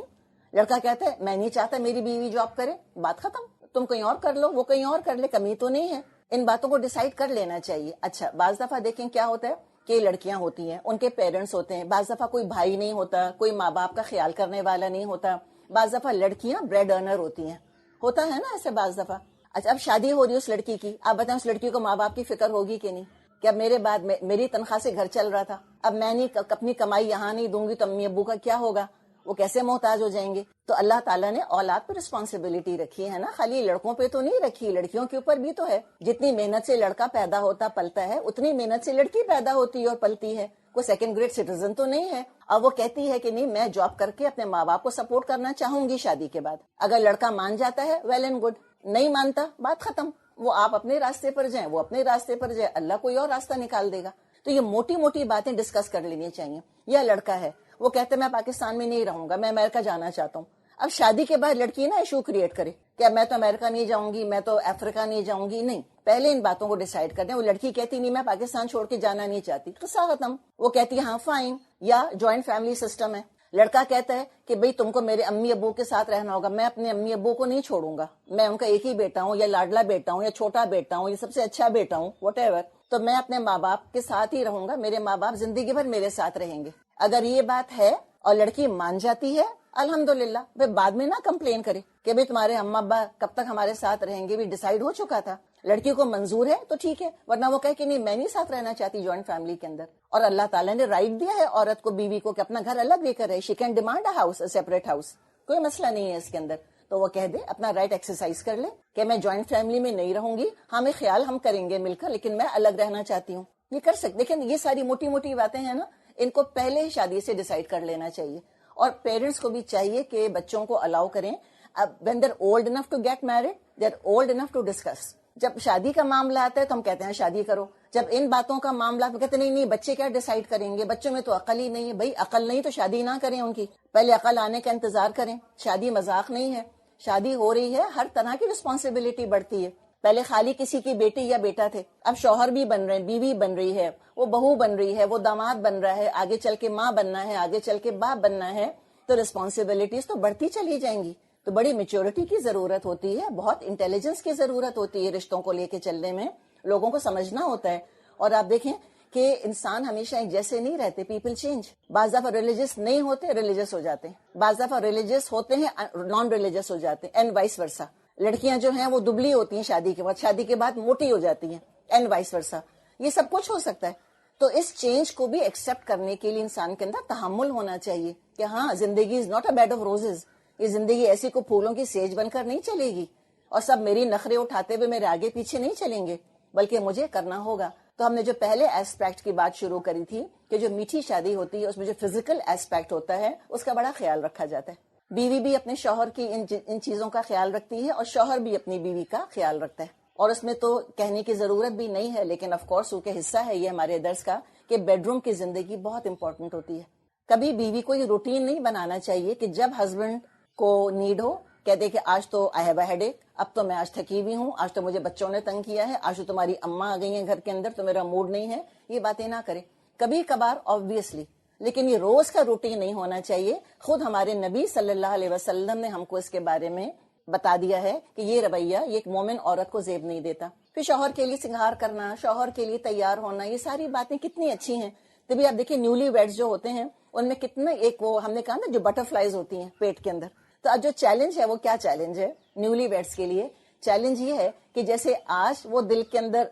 لڑکا کہتا ہے میں نہیں چاہتا میری بیوی جاب کرے, بات ختم, تم کہیں اور کر لو, وہ کہیں اور کر لے, کمی تو نہیں ہے. ان باتوں کو ڈیسائیڈ کر لینا چاہیے. اچھا, بعض دفعہ دیکھیں کیا ہوتا ہے کہ لڑکیاں ہوتی ہیں, ان کے پیرنٹس ہوتے ہیں, بعض دفعہ کوئی بھائی نہیں ہوتا, کوئی ماں باپ کا خیال کرنے والا نہیں ہوتا, بعض دفعہ لڑکیاں بریڈ ارنر ہوتی ہیں, ہوتا ہے نا ایسے بعض دفعہ. اچھا, اب شادی ہو رہی ہے اس لڑکی کی, آپ بتائیں اس لڑکی کو ماں باپ کی فکر ہوگی کہ نہیں, کہ اب میرے بعد میری تنخواہ سے گھر چل رہا تھا, اب میں نہیں اپنی کمائی یہاں نہیں دوں گی تو امی ابو کا کیا ہوگا, وہ کیسے محتاج ہو جائیں گے. تو اللہ تعالیٰ نے اولاد پہ رسپانسبلٹی رکھی ہے نا, خالی لڑکوں پہ تو نہیں رکھی, لڑکیوں کے اوپر بھی تو ہے. جتنی محنت سے لڑکا پیدا ہوتا پلتا ہے, اتنی محنت سے لڑکی پیدا ہوتی ہے اور پلتی ہے. کوئی سیکنڈ گریڈ سٹیزن تو نہیں ہے. اب وہ کہتی ہے کہ نہیں میں جاب کر کے اپنے ماں باپ کو سپورٹ کرنا چاہوں گی شادی کے بعد. اگر لڑکا مان جاتا ہے ویل اینڈ گڈ, نہیں مانتا بات ختم, وہ آپ اپنے راستے پر جائیں, وہ اپنے راستے پر جائے, اللہ کوئی اور راستہ نکال دے گا. تو یہ موٹی موٹی باتیں ڈسکس کر لینی چاہیے. یا لڑکا ہے وہ کہتے ہیں میں پاکستان میں نہیں رہوں گا, میں امریکہ جانا چاہتا ہوں. اب شادی کے بعد لڑکی نا ایشو کریٹ کرے کہ میں تو امریکہ نہیں جاؤں گی, میں تو افریقہ نہیں جاؤں گی, نہیں, پہلے ان باتوں کو ڈیسائیڈ کر دیں. وہ لڑکی کہتی نہیں میں پاکستان چھوڑ کے جانا نہیں چاہتی, تو ختم. وہ کہتی ہے ہاں فائن. یا جوائنٹ فیملی سسٹم ہے, لڑکا کہتا ہے کہ بھئی تم کو میرے امی ابو کے ساتھ رہنا ہوگا, میں اپنے امی ابو کو نہیں چھوڑوں گا, میں ان کا ایک ہی بیٹا ہوں, یا لاڈلا بیٹا ہوں, یا چھوٹا بیٹا ہوں, یا سب سے اچھا بیٹا ہوں, واٹ ایور, تو میں اپنے ماں باپ کے ساتھ ہی رہوں گا, میرے ماں باپ زندگی بھر میرے ساتھ رہیں گے. اگر یہ بات ہے اور لڑکی مان جاتی ہے الحمدللہ, پھر بعد میں نہ کمپلین کرے کہ بھئی تمہارے اما ابا کب تک ہمارے ساتھ رہیں گے, بھی ڈیسائیڈ ہو چکا تھا. لڑکی کو منظور ہے تو ٹھیک ہے, ورنہ وہ کہے کہ نہیں میں نہیں ساتھ رہنا چاہتی جوائنٹ فیملی کے اندر. اور اللہ تعالیٰ نے رائٹ دیا ہے عورت کو, بیوی کو, کہ اپنا گھر الگ لے کر رہے, she can demand a house, a separate house, کوئی مسئلہ نہیں ہے اس کے اندر. تو وہ کہہ دے, اپنا رائٹ ایکسرسائز کر لے کہ میں جوائنٹ فیملی میں نہیں رہوں گی, ہمیں خیال ہم کریں گے مل کر, لیکن میں الگ رہنا چاہتی ہوں. یہ کر سکتے. لیکن یہ ساری موٹی موٹی باتیں ہیں نا, ان کو پہلے ہی شادی سے ڈیسائیڈ کر لینا چاہیے. اور پیرنٹس کو بھی چاہیے کہ بچوں کو الاؤ کریں. اب when they're old enough to get married, they're old enough to discuss. جب شادی کا معاملہ آتا ہے تو ہم کہتے ہیں شادی کرو. جب ان باتوں کا معاملہ تو کہتے نہیں بچے کیا ڈیسائیڈ کریں گے, بچوں میں تو عقل ہی نہیں ہے. بھائی عقل نہیں تو شادی نہ کریں ان کی, پہلے عقل آنے کا انتظار کریں. شادی مذاق نہیں ہے, شادی ہو رہی ہے, ہر طرح کی رسپانسبلٹی بڑھتی ہے. پہلے خالی کسی کی بیٹی یا بیٹا تھے, اب شوہر بھی بن رہے ہیں, بیوی بن رہی ہے, وہ بہو بن رہی ہے, وہ داماد بن رہا ہے, آگے چل کے ماں بننا ہے, آگے چل کے باپ بننا ہے. تو رسپانسبلٹیز تو بڑھتی چلی جائیں گی. تو بڑی میچورٹی کی ضرورت ہوتی ہے, بہت انٹیلیجنس کی ضرورت ہوتی ہے رشتوں کو لے کے چلنے میں, لوگوں کو سمجھنا ہوتا ہے. اور آپ دیکھیں کہ انسان ہمیشہ ایک جیسے نہیں رہتے, پیپل چینج. بعض دفعہ ریلیجس نہیں ہوتے, ریلیجس ہو جاتے ہیں, بعض دفعہ ریلیجس ہوتے ہیں, نان ریلیجس ہو جاتے ہیں, اینڈ وائس ورسا. لڑکیاں جو ہیں وہ دبلی ہوتی ہیں شادی کے بعد, شادی کے بعد موٹی ہو جاتی ہیں, اینڈ وائس ورسا. یہ سب کچھ ہو سکتا ہے. تو اس چینج کو بھی ایکسپٹ کرنے کے لیے انسان کے اندر تحمل ہونا چاہیے کہ ہاں زندگی is not a bad of roses. یہ زندگی ایسی کو پھولوں کی سیج بن کر نہیں چلے گی, اور سب میری نخرے اٹھاتے ہوئے میرے آگے پیچھے نہیں چلیں گے, بلکہ مجھے کرنا ہوگا. تو ہم نے جو پہلے ایسپیکٹ کی بات شروع کری تھی کہ جو میٹھی شادی ہوتی ہے اس میں جو فزیکل ایسپیکٹ ہوتا ہے اس کا بڑا خیال رکھا جاتا ہے. بیوی بھی اپنے شوہر کی ان چیزوں کا خیال رکھتی ہے, اور شوہر بھی اپنی بیوی کا خیال رکھتا ہے. اور اس میں تو کہنے کی ضرورت بھی نہیں ہے, لیکن آف کورس وہ کہ حصہ ہے یہ ہمارے درس کا کہ بیڈ روم کی زندگی بہت امپورٹنٹ ہوتی ہے. کبھی بیوی کو یہ روٹین نہیں بنانا چاہیے کہ جب ہسبینڈ کو نیڈ ہو کہہ دے کہ آج تو آئی ہیو اے ہیڈ ایک، اب تو میں آج تھکی ہوئی ہوں، آج تو مجھے بچوں نے تنگ کیا ہے، آج تو تمہاری اماں آ گئی ہیں گھر کے اندر تو میرا موڈ نہیں ہے. یہ باتیں نہ کرے. کبھی کبھار آبویسلی، لیکن یہ روز کا روٹین نہیں ہونا چاہیے. خود ہمارے نبی صلی اللہ علیہ وسلم نے ہم کو اس کے بارے میں بتا دیا ہے کہ یہ رویہ یہ ایک مومن عورت کو زیب نہیں دیتا. پھر شوہر کے لیے سنگار کرنا، شوہر کے لیے تیار ہونا، یہ ساری باتیں کتنی اچھی ہیں. تبھی آپ دیکھیں نیولی ویڈز جو ہوتے ہیں ان میں کتنا ایک وہ ہم نے کہا نا جو بٹر فلائز ہوتی ہیں پیٹ کے اندر. تو اب جو چیلنج ہے وہ کیا چیلنج ہے نیولی ویڈز کے لیے؟ چیلنج یہ ہے کہ جیسے آج وہ دل کے اندر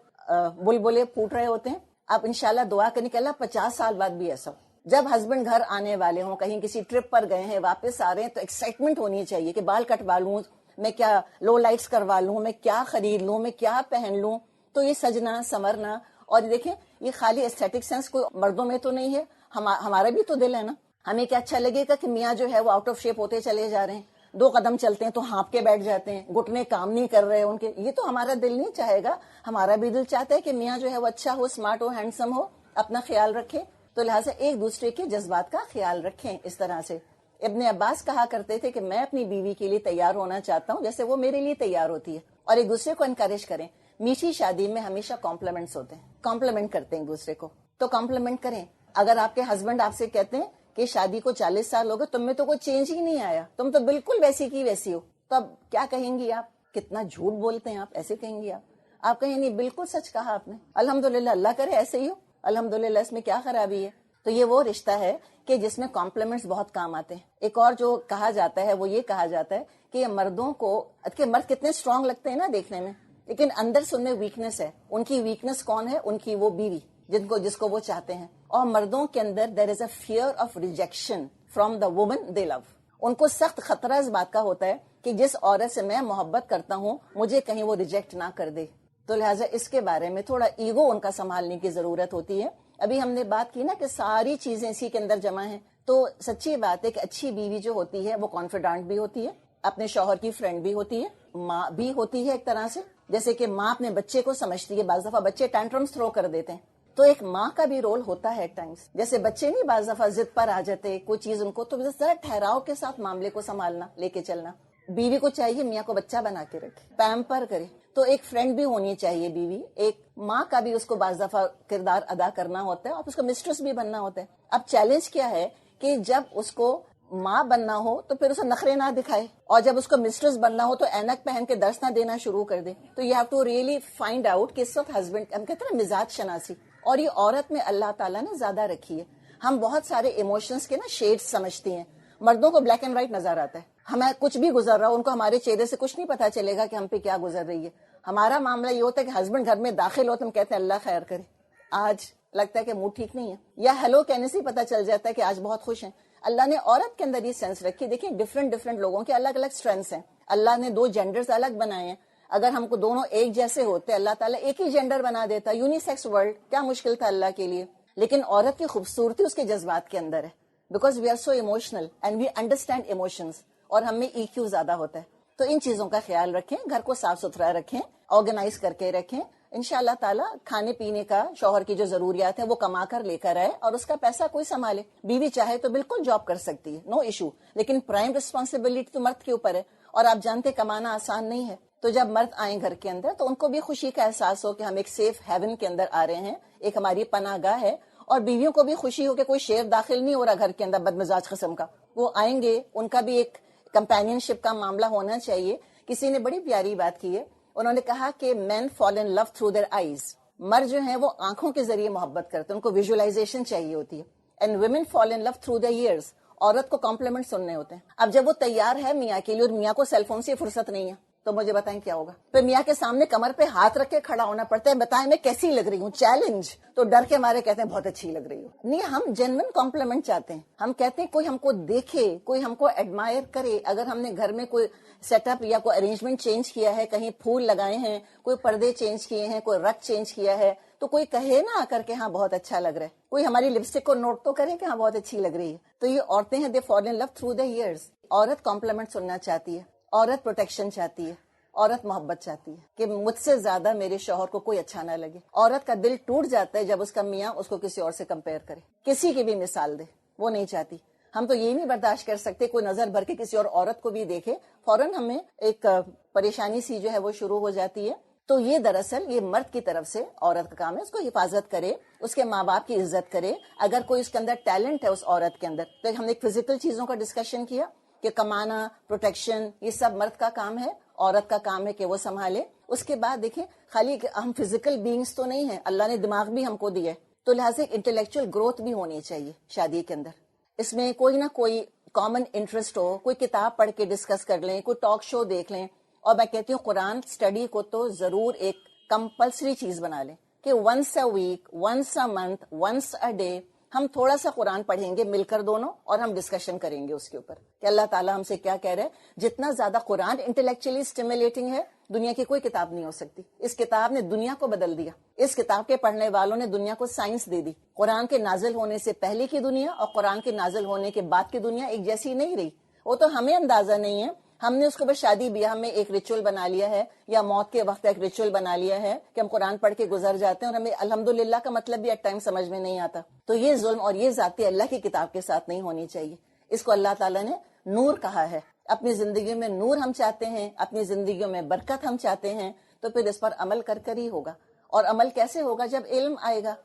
بلبلے پھوٹ رہے ہوتے ہیں، آپ انشاءاللہ دعا کریں کہ اللہ 50 سال بعد بھی ایسا ہو. جب ہسبینڈ گھر آنے والے ہوں، کہیں کسی ٹرپ پر گئے ہیں واپس آ رہے ہیں، تو ایکسائٹمنٹ ہونی چاہیے کہ بال کٹوا لوں میں، کیا لو لائٹس کروا لوں میں، کیا خرید لوں میں، کیا پہن لوں. تو یہ سجنا سمرنا، اور دیکھیں یہ خالی ایستھیٹک سینس کوئی مردوں میں تو نہیں ہے، ہمارا بھی تو دل ہے نا. ہمیں کیا اچھا لگے گا کہ میاں جو ہے وہ آؤٹ آف شیپ ہوتے چلے جا رہے ہیں، 2 قدم چلتے ہیں تو ہانپ کے بیٹھ جاتے ہیں، گھٹنے کام نہیں کر رہے ان کے. یہ تو ہمارا دل نہیں چاہے گا. ہمارا بھی دل چاہتا ہے کہ میاں جو ہے وہ اچھا ہو، اسمارٹ ہو، ہینڈسم ہو، اپنا خیال رکھے. تو لہٰذا ایک دوسرے کے جذبات کا خیال رکھیں اس طرح سے. ابن عباس کہا کرتے تھے کہ میں اپنی بیوی کے لیے تیار ہونا چاہتا ہوں جیسے وہ میرے لیے تیار ہوتی ہے، اور ایک دوسرے کو انکریج کریں. میٹھی شادی میں ہمیشہ کمپلیمنٹس ہوتے ہیں، کمپلیمنٹ کرتے ہیں ایک دوسرے کو، تو کمپلیمنٹ کریں. اگر آپ کے ہسبینڈ آپ سے کہتے ہیں کہ شادی کو 40 سال ہو گئے، تم میں تو کوئی چینج ہی نہیں آیا، تم تو بالکل ویسی کی ویسی ہو، تو اب کیا کہیں گی آپ؟ کتنا جھوٹ بولتے ہیں آپ، ایسے کہیں گی آپ کہیں نہیں بالکل سچ کہا آپ نے، الحمدللہ اللہ کرے ایسے ہی ہو، الحمدللہ اس میں کیا خرابی ہے. تو یہ وہ رشتہ ہے کہ جس میں کمپلیمنٹس بہت کام آتے ہیں. ایک اور جو کہا جاتا ہے وہ یہ کہا جاتا ہے کہ یہ مردوں کو، کہ مرد کتنے اسٹرانگ لگتے ہیں نا دیکھنے میں، لیکن اندر سے ان میں ویکنس ہے. ان کی ویکنس کون ہے؟ ان کی وہ بیوی جس کو وہ چاہتے ہیں. اور مردوں کے اندر there is a fear of rejection from the woman they love. ان کو سخت خطرہ اس بات کا ہوتا ہے کہ جس عورت سے میں محبت کرتا ہوں مجھے کہیں وہ ریجیکٹ نہ کر دے. تو لہٰذا اس کے بارے میں تھوڑا ایگو ان کا سنبھالنے کی ضرورت ہوتی ہے. ابھی ہم نے بات کی نا کہ ساری چیزیں اسی کے اندر جمع ہیں. تو سچی بات ہے کہ اچھی بیوی جو ہوتی ہے وہ کانفیڈنٹ بھی ہوتی ہے، اپنے شوہر کی فرینڈ بھی ہوتی ہے، ماں بھی ہوتی ہے ایک طرح سے. جیسے کہ ماں اپنے بچے کو سمجھتی ہے، بعض دفعہ بچے ٹینٹرمز تھرو کر دیتے ہیں، تو ایک ماں کا بھی رول ہوتا ہے ایٹ ٹائمز. جیسے بچے نہیں بعض دفعہ ضد پر آ جاتے کوئی چیز ان کو، تو ذرا ٹھہراؤ کے ساتھ معاملے کو سنبھالنا، لے کے چلنا. بیوی کو چاہیے میاں کو بچہ بنا کے رکھے، پیمپر کرے. تو ایک فرینڈ بھی ہونی چاہیے بیوی، ایک ماں کا بھی اس کو بعض دفعہ کردار ادا کرنا ہوتا ہے، اور اس کو مسٹریس بھی بننا ہوتا ہے. اب چیلنج کیا ہے کہ جب اس کو ماں بننا ہو تو پھر اسے نخرے نہ دکھائے، اور جب اس کو مسٹریس بننا ہو تو اینک پہن کے درس نہ دینا شروع کر دے. تو you have to really find out کہ اس وقت ہسبینڈ، ہم کہتے ہیں نا مزاج شناسی، اور یہ عورت میں اللہ تعالیٰ نے زیادہ رکھی ہے. ہم بہت سارے ایموشنز کے نا شیڈ سمجھتی ہیں. مردوں کو بلیک اینڈ وائٹ نظر آتا ہے، ہمیں کچھ بھی گزر رہا ہو ان کو ہمارے چہرے سے کچھ نہیں پتا چلے گا کہ ہم پہ کیا گزر رہی ہے. ہمارا معاملہ یہ ہوتا ہے کہ ہسبینڈ گھر میں داخل ہو تو ہم کہتے ہیں اللہ خیر کرے، آج لگتا ہے کہ موڈ ٹھیک نہیں ہے، یا ہیلو کہنے سے ہی پتا چل جاتا ہے کہ آج بہت خوش ہیں. اللہ نے عورت کے اندر یہ سینس رکھی. دیکھیں ڈفرینٹ لوگوں کے الگ الگ اسٹرینگس ہیں. اللہ نے 2 جینڈرز الگ بنائے ہیں. اگر ہم کو دونوں ایک جیسے ہوتے اللہ تعالیٰ ایک ہی جینڈر بنا دیتا، یونیسیکس ورلڈ، کیا مشکل تھا اللہ کے لیے. لیکن عورت کی خوبصورتی اس کے جذبات کے اندر ہے، because we are so emotional and we understand emotions, اور ہم میں EQ زیادہ ہوتا ہے. تو ان چیزوں کا خیال رکھیں، گھر کو صاف ستھرا رکھیں، آرگنائز کر کے رکھیں. انشاءاللہ تعالیٰ کھانے پینے کا شوہر کی جو ضروریات ہیں وہ کما کر لے کر آئے، اور اس کا پیسہ کوئی سنبھالے. بیوی چاہے تو بالکل جاب کر سکتی ہے، نو ایشو، لیکن پرائم رسپانسبلٹی تو مرد کے اوپر ہے، اور آپ جانتے کمانا آسان نہیں ہے. تو جب مرد آئیں گھر کے اندر تو ان کو بھی خوشی کا احساس ہو کہ ہم ایک سیف ہیون کے اندر آ رہے ہیں، ایک ہماری پناہ گاہ ہے. اور بیویوں کو بھی خوشی ہو کہ کوئی شیر داخل نہیں ہو رہا گھر کے اندر بدمزاج قسم کا. وہ آئیں گے، ان کا بھی ایک کمپینین شپ کا معاملہ ہونا چاہیے. کسی نے بڑی پیاری بات کی ہے، انہوں نے کہا کہ مین فال in love through their eyes. مرد جو ہیں وہ آنکھوں کے ذریعے محبت کرتے ہیں، ان کو ویژولائزیشن چاہیے ہوتی ہے. And women fall in love through their ears. عورت کو کمپلیمنٹ سننے ہوتے ہیں. اب جب وہ تیار ہے میاں کے لیے اور میاں کو سیل فون سے فرصت نہیں ہے تو مجھے بتائیں کیا ہوگا. پھر میاں کے سامنے کمر پہ ہاتھ رکھ کے کھڑا ہونا پڑتا ہے، بتائیں میں کیسی لگ رہی ہوں، چیلنج. تو ڈر کے مارے کہتے ہیں بہت اچھی لگ رہی ہو. نہیں، ہم جینوئن کمپلیمنٹ چاہتے ہیں. ہم کہتے ہیں کوئی ہم کو دیکھے، کوئی ہم کو ایڈمائر کرے. اگر ہم نے گھر میں کوئی سیٹ اپ یا کوئی ارینجمنٹ چینج کیا ہے، کہیں پھول لگائے ہیں، کوئی پردے چینج کیے ہیں، کوئی رگ چینج کیا ہے، تو کوئی کہے نا آ کر کے ہاں بہت اچھا لگ رہا ہے. کوئی ہماری لپسٹک کو نوٹ تو کرے کہ ہاں بہت اچھی لگ رہی ہے. تو یہ عورتیں ہیں، دے فال in love through the years. عورت کمپلیمنٹ سننا چاہتی ہے، عورت پروٹیکشن چاہتی ہے، عورت محبت چاہتی ہے کہ مجھ سے زیادہ میرے شوہر کو کوئی اچھا نہ لگے. عورت کا دل ٹوٹ جاتا ہے جب اس کا میاں اس کو کسی اور سے کمپیئر کرے، کسی کی بھی مثال دے. وہ نہیں چاہتی. ہم تو یہ نہیں برداشت کر سکتے کوئی نظر بھر کے کسی اور عورت کو بھی دیکھے, فوراً ہمیں ایک پریشانی سی جو ہے وہ شروع ہو جاتی ہے. تو یہ دراصل یہ مرد کی طرف سے عورت کا کام ہے, اس کو حفاظت کرے, اس کے ماں باپ کی عزت کرے. اگر کوئی اس کے اندر ٹیلنٹ ہے اس عورت کے اندر, تو ہم نے ایک فزیکل چیزوں کا ڈسکشن کیا کہ کمانا, پروٹیکشن, یہ سب مرد کا کام ہے, عورت کا کام ہے کہ وہ سنبھالے. اس کے بعد دیکھیں خالی ہم فزیکل بینگز تو نہیں ہیں, اللہ نے دماغ بھی ہم کو دیا ہے, تو لہٰذا انٹلیکچوئل گروتھ بھی ہونی چاہیے شادی کے اندر. اس میں کوئی نہ کوئی کامن انٹرسٹ ہو, کوئی کتاب پڑھ کے ڈسکس کر لیں, کوئی ٹاک شو دیکھ لیں. اور میں کہتی ہوں قرآن اسٹڈی کو تو ضرور ایک کمپلسری چیز بنا لیں کہ once a week, once a month, once a day ہم تھوڑا سا قرآن پڑھیں گے مل کر دونوں, اور ہم ڈسکشن کریں گے اس کے اوپر کہ اللہ تعالیٰ ہم سے کیا کہہ رہے ہیں. جتنا زیادہ قرآن انٹلیکچولی اسٹیمولیٹنگ ہے, دنیا کی کوئی کتاب نہیں ہو سکتی. اس کتاب نے دنیا کو بدل دیا, اس کتاب کے پڑھنے والوں نے دنیا کو سائنس دے دی. قرآن کے نازل ہونے سے پہلے کی دنیا اور قرآن کے نازل ہونے کے بعد کی دنیا ایک جیسی نہیں رہی. وہ تو ہمیں اندازہ نہیں ہے, ہم نے اس کو بس شادی بیاہ میں ایک ریچول بنا لیا ہے, یا موت کے وقت ایک ریچول بنا لیا ہے کہ ہم قرآن پڑھ کے گزر جاتے ہیں, اور ہمیں الحمدللہ کا مطلب بھی ایٹ ٹائم سمجھ میں نہیں آتا. تو یہ ظلم اور یہ ذاتی اللہ کی کتاب کے ساتھ نہیں ہونی چاہیے. اس کو اللہ تعالیٰ نے نور کہا ہے. اپنی زندگی میں نور ہم چاہتے ہیں, اپنی زندگیوں میں برکت ہم چاہتے ہیں, تو پھر اس پر عمل کر ہی ہوگا. اور عمل کیسے ہوگا؟ جب علم آئے گا.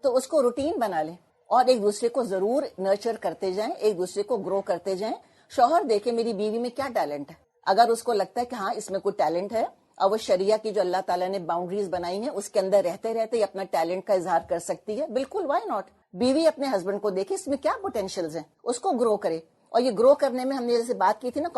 تو اس کو روٹین بنا لیں اور ایک دوسرے کو ضرور نرچر کرتے جائیں, ایک دوسرے کو گرو کرتے جائیں. شوہر دیکھے میری بیوی میں کیا ٹیلنٹ ہے, اگر اس کو لگتا ہے کہ ہاں اس میں کوئی ٹیلنٹ ہے, اور وہ شریعہ کی جو اللہ تعالیٰ نے باؤنڈریز بنائی ہیں اس کے اندر رہتے رہتے یہ اپنا ٹیلنٹ کا اظہار کر سکتی ہے, بالکل وائی ناٹ. بیوی اپنے ہسبینڈ کو دیکھے اس میں کیا پوٹینشیلز ہیں, اس کو گرو کرے. اور یہ گرو کرنے میں ہم نے جیسے بات کی تھی نا,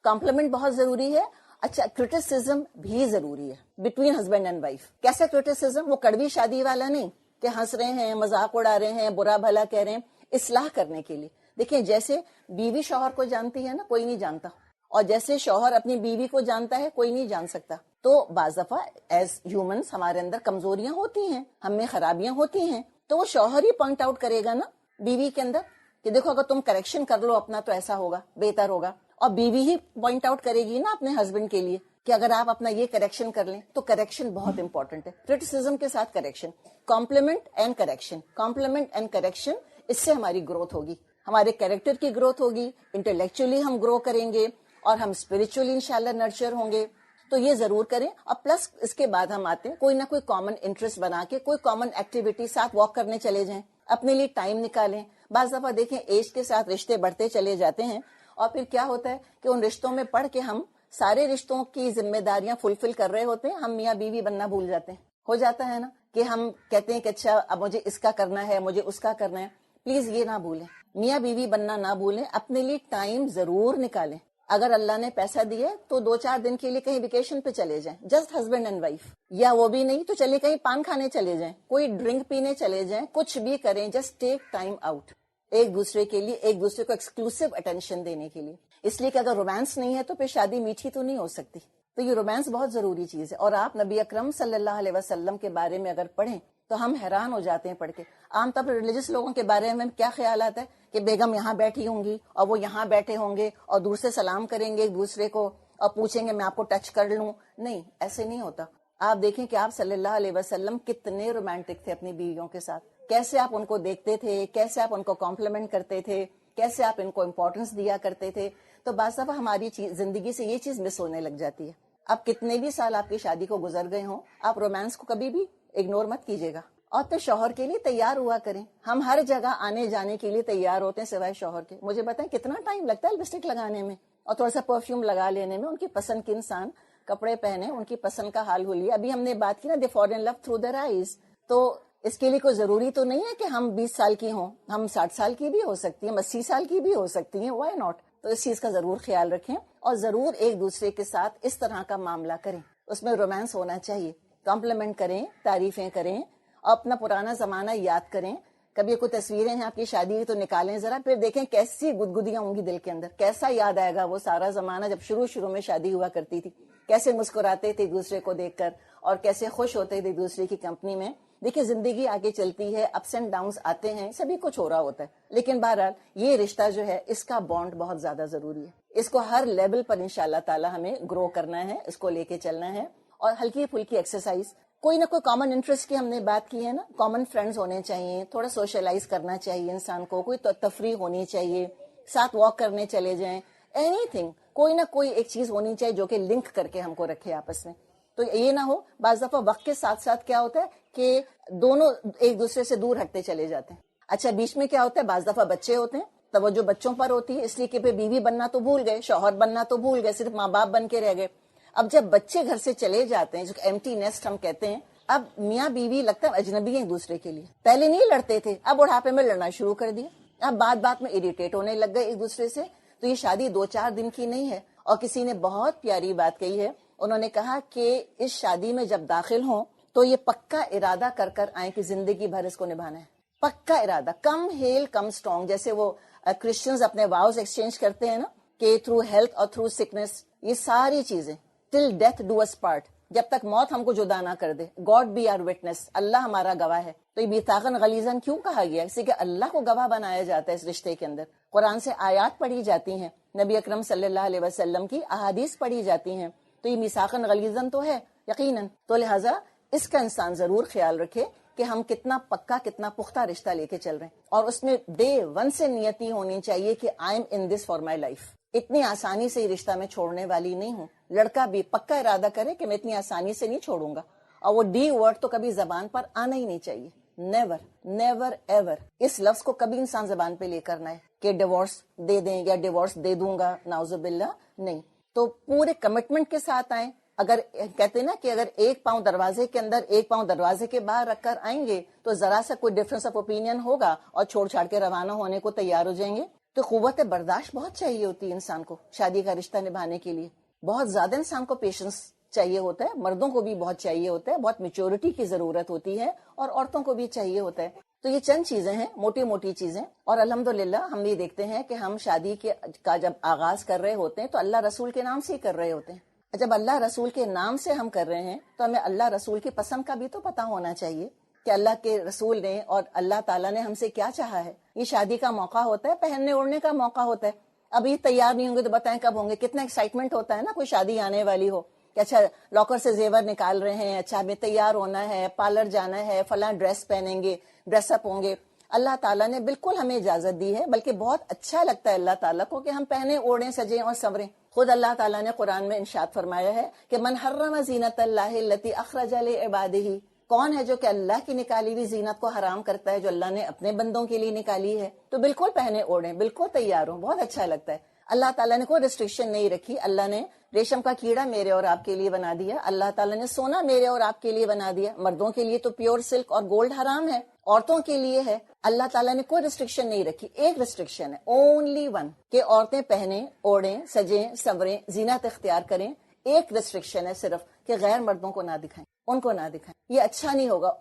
کمپلیمنٹ بہت ضروری ہے. اچھا, کرٹیسزم بھی ضروری ہے بٹوین ہسبینڈ اینڈ وائف. کیسا کرٹیسزم؟ وہ کڑوی شادی والا نہیں کہ ہنس رہے ہیں, مذاق اڑا رہے ہیں, برا بھلا کہہ رہے ہیں, اصلاح کرنے کے لیے. دیکھیں جیسے بیوی شوہر کو جانتی ہے نا, کوئی نہیں جانتا, اور جیسے شوہر اپنی بیوی کو جانتا ہے کوئی نہیں جان سکتا. تو بعض دفعہ ایز ہیومنس ہمارے اندر کمزوریاں ہوتی ہیں, ہم میں خرابیاں ہوتی ہیں, تو وہ شوہر ہی پوائنٹ آؤٹ کرے گا نا بیوی کے اندر کہ دیکھو اگر تم کریکشن کر لو اپنا تو ایسا ہوگا, بہتر ہوگا. اور بیوی ہی پوائنٹ آؤٹ کرے گی نا اپنے ہسبینڈ کے لیے کہ اگر آپ اپنا یہ کریکشن کر لیں. تو کریکشن بہت امپورٹنٹ ہے. کرٹیسزم کے ساتھ correction, compliment and correction, compliment and correction. اس سے ہماری گروتھ ہوگی, ہمارے کیریکٹر کی گروتھ ہوگی, انٹلیکچولی ہم گرو کریں گے, اور ہم اسپرچولی انشاءاللہ نرچر ہوں گے. تو یہ ضرور کریں. اور پلس اس کے بعد ہم آتے ہیں کوئی نہ کوئی کامن انٹرسٹ بنا کے, کوئی کامن ایکٹیویٹی, ساتھ واک کرنے چلے جائیں, اپنے لیے ٹائم نکالیں. بعض دفعہ دیکھیں ایج کے ساتھ رشتے بڑھتے چلے جاتے ہیں, اور پھر کیا ہوتا ہے کہ ان رشتوں میں پڑھ کے ہم سارے رشتوں کی ذمہ داریاں فلفل کر رہے ہوتے ہیں, ہم میاں بیوی بننا بھول جاتے ہیں. ہو جاتا ہے نا کہ ہم کہتے ہیں کہ اچھا اب مجھے اس کا کرنا ہے, مجھے اس کا کرنا ہے. پلیز یہ نہ بھولیں, میاں بیوی بننا نہ بھولیں, اپنے لیے ٹائم ضرور نکالیں. اگر اللہ نے پیسہ دیا تو 2-4 دن کے لیے کہیں ویکیشن پہ چلے جائیں, جسٹ ہسبینڈ اینڈ وائف, یا وہ بھی نہیں تو چلے کہیں پان کھانے چلے جائیں, کوئی ڈرنک پینے چلے جائیں, کچھ بھی کریں, جسٹ ٹیک ٹائم آؤٹ ایک دوسرے کے لیے, ایک دوسرے کو ایکسکلوسیو اٹینشن دینے کے لیے. اس لیے کہ اگر رومانس نہیں ہے تو پھر شادی میٹھی تو نہیں ہو سکتی. تو یہ رومانس بہت ضروری چیز ہے. اور آپ نبی اکرم صلی اللہ علیہ وسلم کے بارے میں اگر پڑھیں تو ہم حیران ہو جاتے ہیں پڑھ کے. عام طور پر ریلیجس لوگوں کے بارے میں کیا خیالات ہے کہ بیگم یہاں بیٹھی ہوں گی اور وہ یہاں بیٹھے ہوں گے, اور دور سے سلام کریں گے ایک دوسرے کو اور پوچھیں گے میں آپ کو ٹچ کر لوں. نہیں, ایسے نہیں ہوتا. آپ دیکھیں کہ آپ صلی اللہ علیہ وسلم کتنے رومانٹک تھے اپنی بیویوں کے ساتھ, کیسے آپ ان کو دیکھتے تھے, کیسے آپ ان کو کمپلیمنٹ کرتے تھے, کیسے آپ ان کو امپورٹنس دیا کرتے تھے. تو بعض دفعہ ہماری زندگی سے یہ چیز مس ہونے لگ جاتی ہے. اب کتنے بھی سال آپ کی شادی کو گزر گئے ہوں, آپ رومانس کو کبھی بھی اگنور مت کیجیے گا, اور پھر شوہر کے لیے تیار ہوا کریں. ہم ہر جگہ آنے جانے کے لیے تیار ہوتے ہیں سوائے شوہر کے. مجھے بتائیں کتنا ٹائم لگتا ہے لپسٹک لگانے میں اور تھوڑا سا پرفیوم لگا لینے میں. ان کی پسند کے انسان کپڑے پہنے, ان کی پسند کا حال ہولیے. ابھی ہم نے بات کی نا, دے فال in love through their eyes. تو اس کے لیے کوئی ضروری تو نہیں ہے کہ ہم 20 سال کی ہوں, ہم 60 سال کی بھی ہو سکتی ہیں, 80 سال کی بھی ہو سکتی ہیں, وائی ناٹ. تو اس چیز کا ضرور خیال رکھیں, اور ضرور ایک دوسرے کے ساتھ اس طرح کا معاملہ کریں. اس میں رومانس ہونا چاہیے, کمپلیمنٹ کریں, تعریفیں کریں, اور اپنا پرانا زمانہ یاد کریں. کبھی کوئی تصویریں ہیں آپ کی شادی کی تو نکالیں ذرا, پھر دیکھیں کیسی گدگدیاں ہوں گی دل کے اندر, کیسا یاد آئے گا وہ سارا زمانہ جب شروع میں شادی ہوا کرتی تھی, کیسے مسکراتے تھے ایک دوسرے کو دیکھ کر, اور کیسے خوش ہوتے تھے ایک دوسرے کی کمپنی میں. دیکھیں زندگی آگے چلتی ہے, اپس اینڈ ڈاؤنز آتے ہیں, سبھی کچھ ہو رہا ہوتا ہے, لیکن بہرحال یہ رشتہ جو ہے اس کا بانڈ بہت زیادہ ضروری ہے. اس کو ہر لیول پر انشاءاللہ تعالی ہمیں گرو کرنا ہے, اس کو لے کے چلنا ہے. اور ہلکی پھلکی ایکسرسائز کوئی نہ کوئی کامن انٹرسٹ کی ہم نے بات کی ہے نا, کامن فرینڈز ہونے چاہیے, تھوڑا سوشلائز کرنا چاہیے انسان کو, کوئی تفریح ہونی چاہیے, ساتھ واک کرنے چلے جائیں, اینی تھنگ, کوئی نہ کوئی ایک چیز ہونی چاہیے جو کہ لنک کر کے ہم کو رکھے آپس میں. تو یہ نہ ہو, بعض دفعہ وقت کے ساتھ ساتھ کیا ہوتا ہے کہ دونوں ایک دوسرے سے دور ہٹتے چلے جاتے ہیں. اچھا بیچ میں کیا ہوتا ہے, بعض دفعہ بچے ہوتے ہیں, توجہ بچوں پر ہوتی ہے, اس لیے کہ بیوی بننا تو بھول گئے, شوہر بننا تو بھول گئے, صرف ماں باپ بن کے رہ گئے. اب جب بچے گھر سے چلے جاتے ہیں, جو ایمٹی نیسٹ ہم کہتے ہیں, اب میاں بیوی لگتا ہے اجنبی ہیں ایک دوسرے کے لیے. پہلے نہیں لڑتے تھے, اب بڑھاپے میں لڑنا شروع کر دیا, اب بات بات میں اریٹیٹ ہونے لگ گئے ایک دوسرے سے. تو یہ شادی 2-4 دن کی نہیں ہے. اور کسی نے بہت پیاری بات کہی ہے, انہوں نے کہا کہ اس شادی میں جب داخل ہوں تو یہ پکا ارادہ کر کر آئیں کہ زندگی بھر اس کو نبھانا ہے. پکا ارادہ, کم ہیل کم اسٹرانگ, جیسے وہ کرسچنز اپنے واؤز ایکسچینج کرتے ہیں نا کہ تھرو ہیلتھ اور تھرو سکنس, یہ ساری چیزیں ٹل ڈیتھ ڈو اس پارٹ, جب تک موت ہم کو جدا نہ کر دے, گاڈ بی آر وٹنس, اللہ ہمارا گواہ ہے. تو یہ میثاقاً غلیظاً کیوں کہا گیا؟ اسی کہ اللہ کو گواہ بنایا جاتا ہے اس رشتے کے اندر. قرآن سے آیات پڑھی جاتی ہیں, نبی اکرم صلی اللہ علیہ وسلم کی احادیث پڑھی جاتی ہیں, تو یہ میثاقاً غلیظاً تو ہے یقیناً. تو لہٰذا اس کا انسان ضرور خیال رکھے کہ ہم کتنا پکا کتنا پختہ رشتہ لے کے چل رہے ہیں, اور اس میں ڈے 1 سے نیتی ہونی چاہیے کہ I am in this for my life. اتنی آسانی سے یہ رشتہ میں چھوڑنے والی نہیں ہوں. لڑکا بھی پکا ارادہ کرے کہ میں اتنی آسانی سے نہیں چھوڑوں گا, اور وہ ڈی ورڈ تو کبھی زبان پر آنا ہی نہیں چاہیے. نیور نیور ایور اس لفظ کو کبھی انسان زبان پہ لے کرنا ہے کہ ڈیورس دے دیں یا ڈیورس دے دوں گا, نعوذ باللہ, نہیں. تو پورے کمٹمنٹ کے ساتھ آئیں. اگر کہتے ہیں نا کہ اگر ایک پاؤں دروازے کے اندر ایک پاؤں دروازے کے باہر رکھ کر آئیں گے تو ذرا سا کوئی ڈفرنس آف اوپینین ہوگا اور چھوڑ چھاڑ کے روانہ ہونے کو تیار ہو جائیں گے. تو قوت برداشت بہت چاہیے ہوتی ہے انسان کو شادی کا رشتہ نبھانے کے لیے. بہت زیادہ انسان کو پیشنس چاہیے ہوتا ہے, مردوں کو بھی بہت چاہیے ہوتا ہے, بہت میچورٹی کی ضرورت ہوتی ہے, اور عورتوں کو بھی چاہیے ہوتا ہے. تو یہ چند چیزیں ہیں, موٹی موٹی چیزیں. اور الحمدللہ ہم یہ دیکھتے ہیں کہ ہم شادی کا جب آغاز کر رہے ہوتے ہیں تو اللہ رسول کے نام سے ہی کر رہے ہوتے ہیں. جب اللہ رسول کے نام سے ہم کر رہے ہیں تو ہمیں اللہ رسول کی پسند کا بھی تو پتہ ہونا چاہیے کہ اللہ کے رسول نے اور اللہ تعالیٰ نے ہم سے کیا چاہا ہے. یہ شادی کا موقع ہوتا ہے, پہننے اوڑھنے کا موقع ہوتا ہے. اب یہ تیار نہیں ہوں گے تو بتائیں کب ہوں گے. کتنا ایکسائٹمنٹ ہوتا ہے نا کوئی شادی آنے والی ہو کہ اچھا لاکر سے زیور نکال رہے ہیں, اچھا ہمیں تیار ہونا ہے, پارلر جانا ہے, فلاں ڈریس پہنیں گے, ڈریس اپ ہوں گے. اللہ تعالیٰ نے بالکل ہمیں اجازت دی ہے, بلکہ بہت اچھا لگتا ہے اللہ تعالیٰ کو کہ ہم پہنے اوڑھیں, سجیں اور سنوریں. خود اللہ تعالیٰ نے قرآن میں ارشاد فرمایا ہے کہ من حرم زینت اللہ التی اخرج لعبادہ, کون ہے جو کہ اللہ کی نکالی ہوئی زینت کو حرام کرتا ہے جو اللہ نے اپنے بندوں کے لیے نکالی ہے. تو بالکل پہنے اوڑھیں, بالکل تیار ہوں, بہت اچھا لگتا ہے. اللہ تعالیٰ نے کوئی ریسٹرکشن نہیں رکھی. اللہ نے ریشم کا کیڑا میرے اور آپ کے لیے بنا دیا, اللہ تعالیٰ نے سونا میرے اور آپ کے لیے بنا دیا. مردوں کے لیے تو پیور سلک اور گولڈ حرام ہے, عورتوں کے لیے ہے. اللہ تعالیٰ نے کوئی ریسٹرکشن نہیں رکھی. ایک ریسٹرکشن ہے, اونلی ون, کہ عورتیں پہنیں اوڑھیں سجیں سنوریں زینت اختیار کریں. ایک ریسٹرکشن ہے صرف کہ غیر مردوں کو نہ دکھائیں, ان کو نہ دکھائیں. یہ اچھا نہیں ہوگا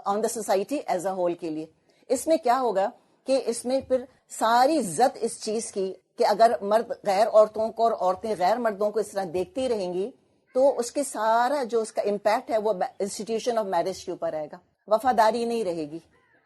on the society as a whole کے لیے. اس میں کیا ہوگا کہ اس میں پھر ساری زد اس چیز کی کہ اگر مرد غیر عورتوں کو اور عورتیں غیر مردوں کو اس طرح دیکھتی رہیں گی تو اس کے سارا جو اس کا امپیکٹ ہے وہ انسٹیٹیوشن آف میرج کے اوپر رہے گا. وفاداری نہیں رہے گی,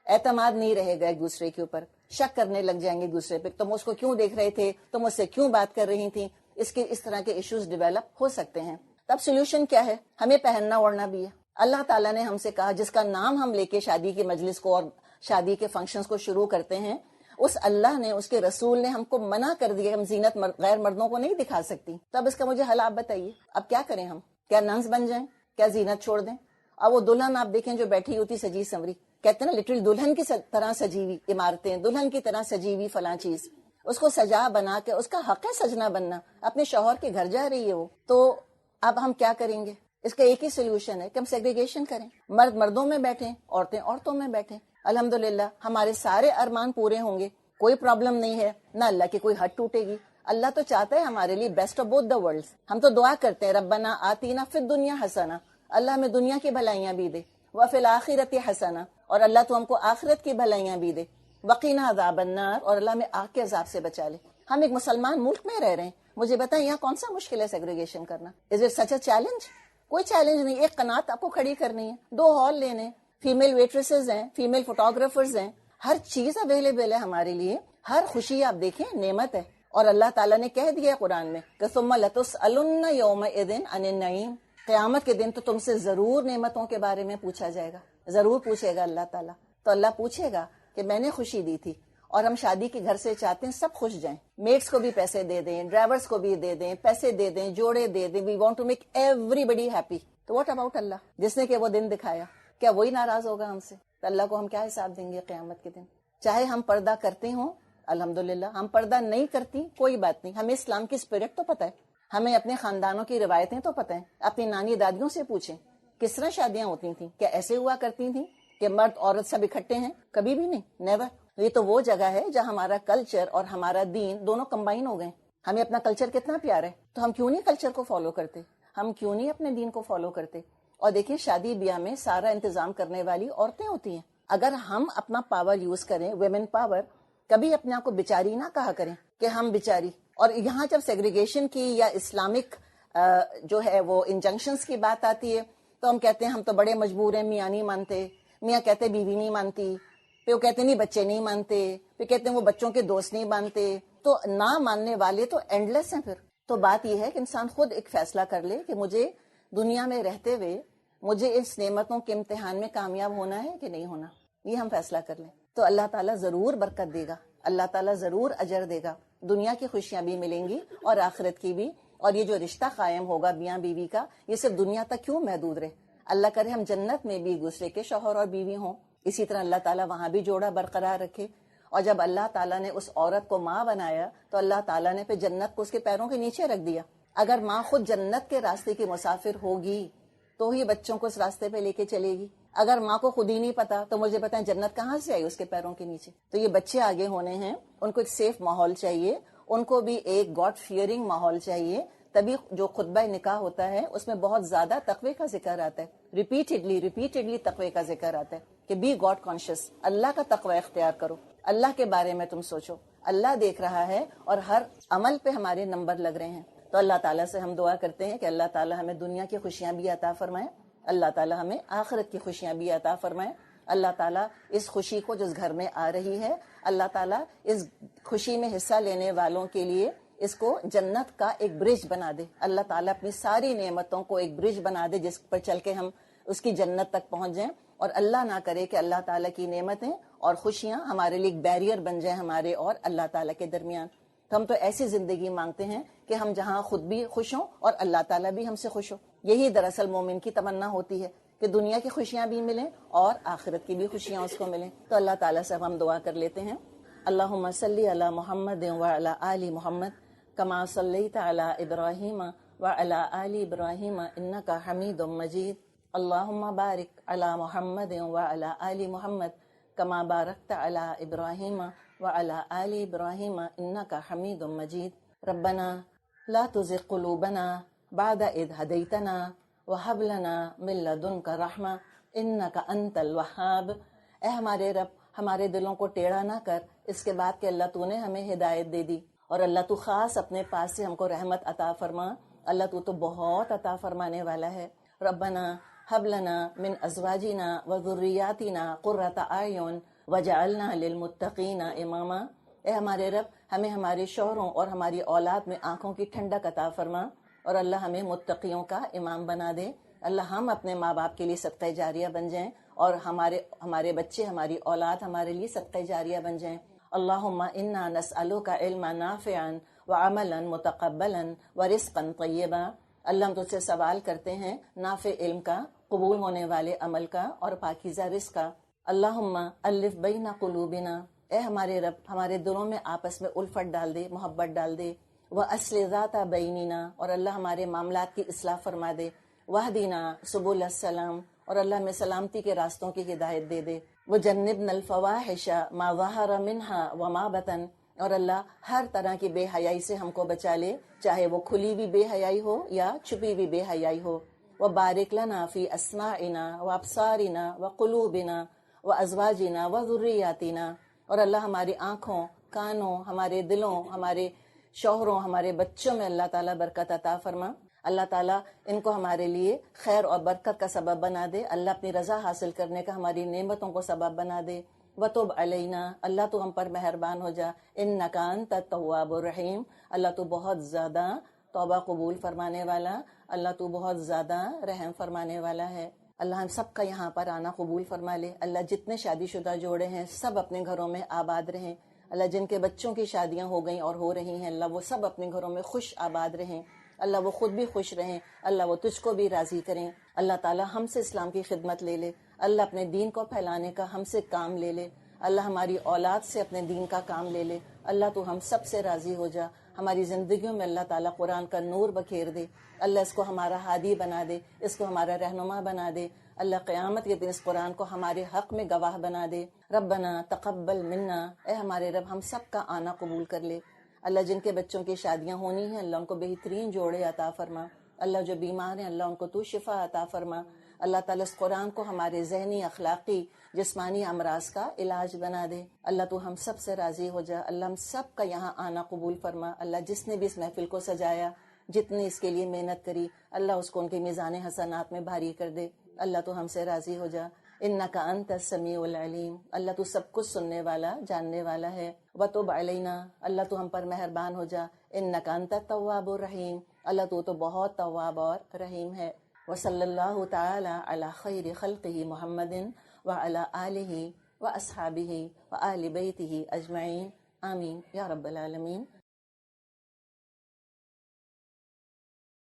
اعتماد نہیں رہے گا ایک دوسرے کے اوپر, شک کرنے لگ جائیں گے ایک دوسرے پہ. تم اس کو کیوں دیکھ رہے تھے, تم اس سے کیوں بات کر رہی تھیں, اس طرح کے ایشوز ڈیولپ ہو سکتے ہیں. تب سولوشن کیا ہے؟ ہمیں پہننا اوڑھنا بھی ہے. اللہ تعالیٰ نے ہم سے کہا جس کا نام ہم لے کے شادی کے مجلس کو اور شادی کے فنکشنز کو شروع کرتے ہیں, اس اللہ نے اس کے رسول نے ہم کو منع کر دیا ہم زینت غیر مردوں کو نہیں دکھا سکتی. تو اب اس کا مجھے حل آپ بتائیے, اب کیا کریں ہم؟ کیا ننس بن جائیں؟ کیا زینت چھوڑ دیں؟ اب وہ دلہن آپ دیکھیں جو بیٹھی ہوتی سجی سنوری, کہتے ہیں نا لٹرل دلہن کی طرح سجی ہوئی عمارتیں, دلہن کی طرح سجی ہوئی فلاں چیز, اس کو سجا بنا کے, اس کا حق ہے سجنا بننا, اپنے شوہر کے گھر جا رہی ہے وہ. تو اب ہم کیا کریں گے؟ اس کا ایک ہی سولوشن ہے کہ ہم سیگریگیشن کریں, مرد مردوں میں بیٹھیں, عورتیں عورتوں میں بیٹھیں. الحمدللہ ہمارے سارے ارمان پورے ہوں گے, کوئی پرابلم نہیں ہے, نہ اللہ کی کوئی حد ٹوٹے گی. اللہ تو چاہتا ہے ہمارے لیے best of both the world's. ہم تو دعا کرتے ہیں ربنا آتینا فی الدنیا حسنہ, اللہ ہمیں دنیا کی بھلائیاں بھی دے, وفی الآخرۃ حسنہ, اور اللہ تو ہم کو آخرت کی بھلائیاں بھی دے, وقینا عذاب النار, اور اللہ ہمیں آگ کے عذاب سے بچا لے. ہم ایک مسلمان ملک میں رہ رہے ہیں, مجھے بتائیں یہاں کون سا مشکل ہے سیگریگیشن کرنا؟ Is it such a challenge? کوئی چیلنج نہیں. ایک قنات آپ کو کھڑی کرنی ہے, 2 ہال لینے, فیمیل ویٹریسز ہیں, فیمیل فوٹوگرافرز ہیں, ہر چیز اویلیبل ہے ہمارے لیے. ہر خوشی آپ دیکھیں نعمت ہے. اور اللہ تعالیٰ نے کہہ دیا قرآن میں کہ ثم لتسألن یومئذ عن النعیم, قیامت کے دن تو تم سے ضرور نعمتوں کے بارے میں پوچھا جائے گا، ضرور پوچھے گا اللہ تعالیٰ. تو اللہ پوچھے گا کہ میں نے خوشی دی تھی، اور ہم شادی کے گھر سے چاہتے ہیں سب خوش جائیں، میٹس کو بھی پیسے دے دیں، ڈرائیورز کو بھی دے دیں، پیسے دے دیں، جوڑے دے دیں. We want to make everybody happy. تو واٹ اباؤٹ اللہ جس نے کہ وہ دن دکھایا؟ کیا وہی ناراض ہوگا ہم سے؟ تو اللہ کو ہم کیا حساب دیں گے قیامت کے دن؟ چاہے ہم پردہ کرتے ہوں، الحمدللہ، ہم پردہ نہیں کرتی کوئی بات نہیں، ہمیں اسلام کی اسپرٹ تو پتہ ہے، ہمیں اپنے خاندانوں کی روایتیں تو پتہ ہیں. اپنی نانی دادیوں سے پوچھیں کس طرح شادیاں ہوتی تھیں، کیا ایسے ہوا کرتی تھیں کہ مرد عورت سب اکٹھے ہیں؟ کبھی بھی نہیں، نیور. یہ تو وہ جگہ ہے جہاں ہمارا کلچر اور ہمارا دین دونوں کمبائن ہو گئے. ہمیں اپنا کلچر کتنا پیارا ہے، تو ہم کیوں نہیں کلچر کو فالو کرتے؟ ہم کیوں نہیں اپنے دین کو فالو کرتے؟ اور دیکھیں شادی بیاہ میں سارا انتظام کرنے والی عورتیں ہوتی ہیں. اگر ہم اپنا پاور یوز کریں، ویمن پاور، کبھی اپنے آپ کو بیچاری نہ کہا کریں کہ ہم بیچاری. اور یہاں جب سیگریگیشن کی یا اسلامک جو ہے وہ انجنکشنز کی بات آتی ہے تو ہم کہتے ہیں ہم تو بڑے مجبور ہیں، میاں نہیں مانتے، میاں کہتے بیوی نہیں مانتی، پھر وہ کہتے نہیں بچے نہیں مانتے، پھر کہتے ہیں وہ بچوں کے دوست نہیں مانتے. تو نہ ماننے والے تو اینڈلیس ہیں. پھر تو بات یہ ہے کہ انسان خود ایک فیصلہ کر لے کہ مجھے دنیا میں رہتے ہوئے مجھے اس نعمتوں کے امتحان میں کامیاب ہونا ہے کہ نہیں ہونا، یہ ہم فیصلہ کر لیں. تو اللہ تعالیٰ ضرور برکت دے گا، اللہ تعالیٰ ضرور اجر دے گا. دنیا کی خوشیاں بھی ملیں گی اور آخرت کی بھی. اور یہ جو رشتہ قائم ہوگا میاں بیوی کا، یہ صرف دنیا تک کیوں محدود رہے؟ اللہ کرے ہم جنت میں بھی ایک دوسرے کے شوہر اور بیوی ہوں. اسی طرح اللہ تعالیٰ وہاں بھی جوڑا برقرار رکھے. اور جب اللہ تعالیٰ نے اس عورت کو ماں بنایا تو اللہ تعالیٰ نے پھر جنت کو اس کے پیروں کے نیچے رکھ دیا. اگر ماں خود جنت کے راستے کی مسافر ہوگی تو ہی بچوں کو اس راستے پہ لے کے چلے گی. اگر ماں کو خود ہی نہیں پتا تو مجھے پتا ہے جنت کہاں سے آئی اس کے پیروں کے نیچے. تو یہ بچے آگے ہونے ہیں، ان کو ایک سیف ماحول چاہیے، ان کو بھی ایک گاڈ فیئرنگ ماحول چاہیے. تبھی جو خطبہ نکاح ہوتا ہے اس میں بہت زیادہ تقوی کا ذکر آتا ہے، ریپیٹڈلی تقوی کا ذکر آتا ہے کہ بی گاڈ کانشیس، اللہ کا تقوی اختیار کرو، اللہ کے بارے میں تم سوچو، اللہ دیکھ رہا ہے اور ہر عمل پہ ہمارے نمبر لگ رہے ہیں. تو اللہ تعالیٰ سے ہم دعا کرتے ہیں کہ اللہ تعالیٰ ہمیں دنیا کی خوشیاں بھی عطا فرمائے، اللہ تعالیٰ ہمیں آخرت کی خوشیاں بھی عطا فرمائے. اللہ تعالیٰ اس خوشی کو جس گھر میں آ رہی ہے، اللہ تعالیٰ اس خوشی میں حصہ لینے والوں کے لیے اس کو جنت کا ایک برج بنا دے. اللہ تعالیٰ اپنی ساری نعمتوں کو ایک برج بنا دے جس پر چل کے ہم اس کی جنت تک پہنچ جائیں. اور اللہ نہ کرے کہ اللہ تعالیٰ کی نعمتیں اور خوشیاں ہمارے لیے ایک بیریئر بن جائیں ہمارے اور اللہ تعالیٰ کے درمیان. تو ہم تو ایسی زندگی مانگتے ہیں کہ ہم جہاں خود بھی خوش ہوں اور اللہ تعالیٰ بھی ہم سے خوش ہو. یہی دراصل مومن کی تمنا ہوتی ہے کہ دنیا کی خوشیاں بھی ملیں اور آخرت کی بھی خوشیاں اس کو ملیں. تو اللہ تعالیٰ سے ہم دعا کر لیتے ہیں. اللہم صلی علی محمد وعلی آل محمد کما صلیت علی ابراہیم وعلی آل ابراہیم انک حمید مجید. اللہم بارک علی محمد وعلی آل محمد کما بارکت علی ابراہیم وعلی آل ابراہیم انک حمید مجید. ربنا لا تزغ قلوبنا بعد اذ ہدیتنا وہب لنا من لدنک رحمہ انک انت الوہاب. اے ہمارے رب، ہمارے دلوں کو ٹیڑھا نہ کر اس کے بعد کہ اللہ تو نے ہمیں ہدایت دے دی، اور اللہ تو خاص اپنے پاس سے ہم کو رحمت عطا فرما. اللہ تو بہت عطا فرمانے والا ہے. ربنا ہب لنا من ازواجنا وذریاتنا قرۃ اعین وجعلنا للمتقین اماما. اے ہمارے رب، ہمیں ہمارے شوہروں اور ہماری اولاد میں آنکھوں کی ٹھنڈک عطا فرما، اور اللہ ہمیں متقیوں کا امام بنا دے. اللہ ہم اپنے ماں باپ کے لیے صدقہ جاریہ بن جائیں، اور ہمارے بچے، ہماری اولاد ہمارے لیے صدقہ جاریہ بن جائیں. اللہم انا نسألک علما نافعا وعملا متقبلا ورزقا طیبا. اللہ ہم تجھ سے سوال کرتے ہیں نافع علم کا، قبول ہونے والے عمل کا، اور پاکیزہ رزق کا. اللہم الف بین قلوبنا. اے ہمارے رب، ہمارے دلوں میں آپس میں الفت ڈال دے، محبت ڈال دے. وَأَصْلِحْ ذَاتَ بَيْنِنَا. اور اللہ ہمارے معاملات کی اصلاح فرما دے. وَاهْدِنَا سُبُلَ السَّلَام. اور اللہ ہمیں سلامتی کے راستوں کی ہدایت دے دے. وَجَنِّبْنَا الْفَوَاحِشَ مَا ظَهَرَ مِنْهَا وَمَا بَطَنَ. اور اللہ ہر طرح کی بے حیائی سے ہم کو بچا لے، چاہے وہ کھلی ہوئی بے حیائی ہو یا چھپی ہوئی بے حیائی ہو. وَبَارِكْ لَنَا فِي أَسْمَاعِنَا وَأَبْصَارِنَا وَقُلُوبِنَا وَأَزْوَاجِنَا وَذُرِّيَّاتِنَا. اور اللہ ہماری آنکھوں، کانوں، ہمارے دلوں، ہمارے شوہروں، ہمارے بچوں میں اللہ تعالیٰ برکت عطا فرما. اللہ تعالیٰ ان کو ہمارے لیے خیر اور برکت کا سبب بنا دے. اللہ اپنی رضا حاصل کرنے کا ہماری نعمتوں کو سبب بنا دے. وتب علینا. اللہ تو ہم پر مہربان ہو جا. انک انت التواب الرحیم. اللہ تو بہت زیادہ توبہ قبول فرمانے والا، اللہ تو بہت زیادہ رحم فرمانے والا ہے۔ اللہ ہم سب کا یہاں پر آنا قبول فرما لے۔ اللہ جتنے شادی شدہ جوڑے ہیں سب اپنے گھروں میں آباد رہیں۔ اللہ جن کے بچوں کی شادیاں ہو گئیں اور ہو رہی ہیں، اللہ وہ سب اپنے گھروں میں خوش آباد رہیں۔ اللہ وہ خود بھی خوش رہیں، اللہ وہ تجھ کو بھی راضی کریں۔ اللہ تعالی ہم سے اسلام کی خدمت لے لے، اللہ اپنے دین کو پھیلانے کا ہم سے کام لے لے، اللہ ہماری اولاد سے اپنے دین کا کام لے لے۔ اللہ تو ہم سب سے راضی ہو جا، ہماری زندگیوں میں اللہ تعالیٰ قرآن کا نور بکھیر دے، اللہ اس کو ہمارا ہادی بنا دے، اس کو ہمارا رہنما بنا دے، اللہ قیامت کے دن اس قرآن کو ہمارے حق میں گواہ بنا دے۔ ربنا تقبل منا، اے ہمارے رب ہم سب کا آنا قبول کر لے۔ اللہ جن کے بچوں کی شادیاں ہونی ہیں اللہ ان کو بہترین جوڑے عطا فرما، اللہ جو بیمار ہیں اللہ ان کو تو شفا عطا فرما۔ اللہ تعالیٰ اس قرآن کو ہمارے ذہنی، اخلاقی، جسمانی امراض کا علاج بنا دے۔ اللہ تو ہم سب سے راضی ہو جا، اللہ ہم سب کا یہاں آنا قبول فرما۔ اللہ جس نے بھی اس محفل کو سجایا، جتنے اس کے لیے محنت کری، اللہ اس کو ان کے میزان حسنات میں بھاری کر دے۔ اللہ تو ہم سے راضی ہو جا۔ انک انت السمیع العلیم، اللہ تو سب کچھ سننے والا، جاننے والا ہے۔ وتب علینا، اللہ تو ہم پر مہربان ہو جا۔ انک انت التواب الرحیم، اللہ تو بہت تواب اور رحیم ہے۔ وصلی اللہ تعالی علی خیر خلقہ محمد وعلی آلہ واصحابہ وآل بیتہ اجمعین، آمین یا رب العالمین۔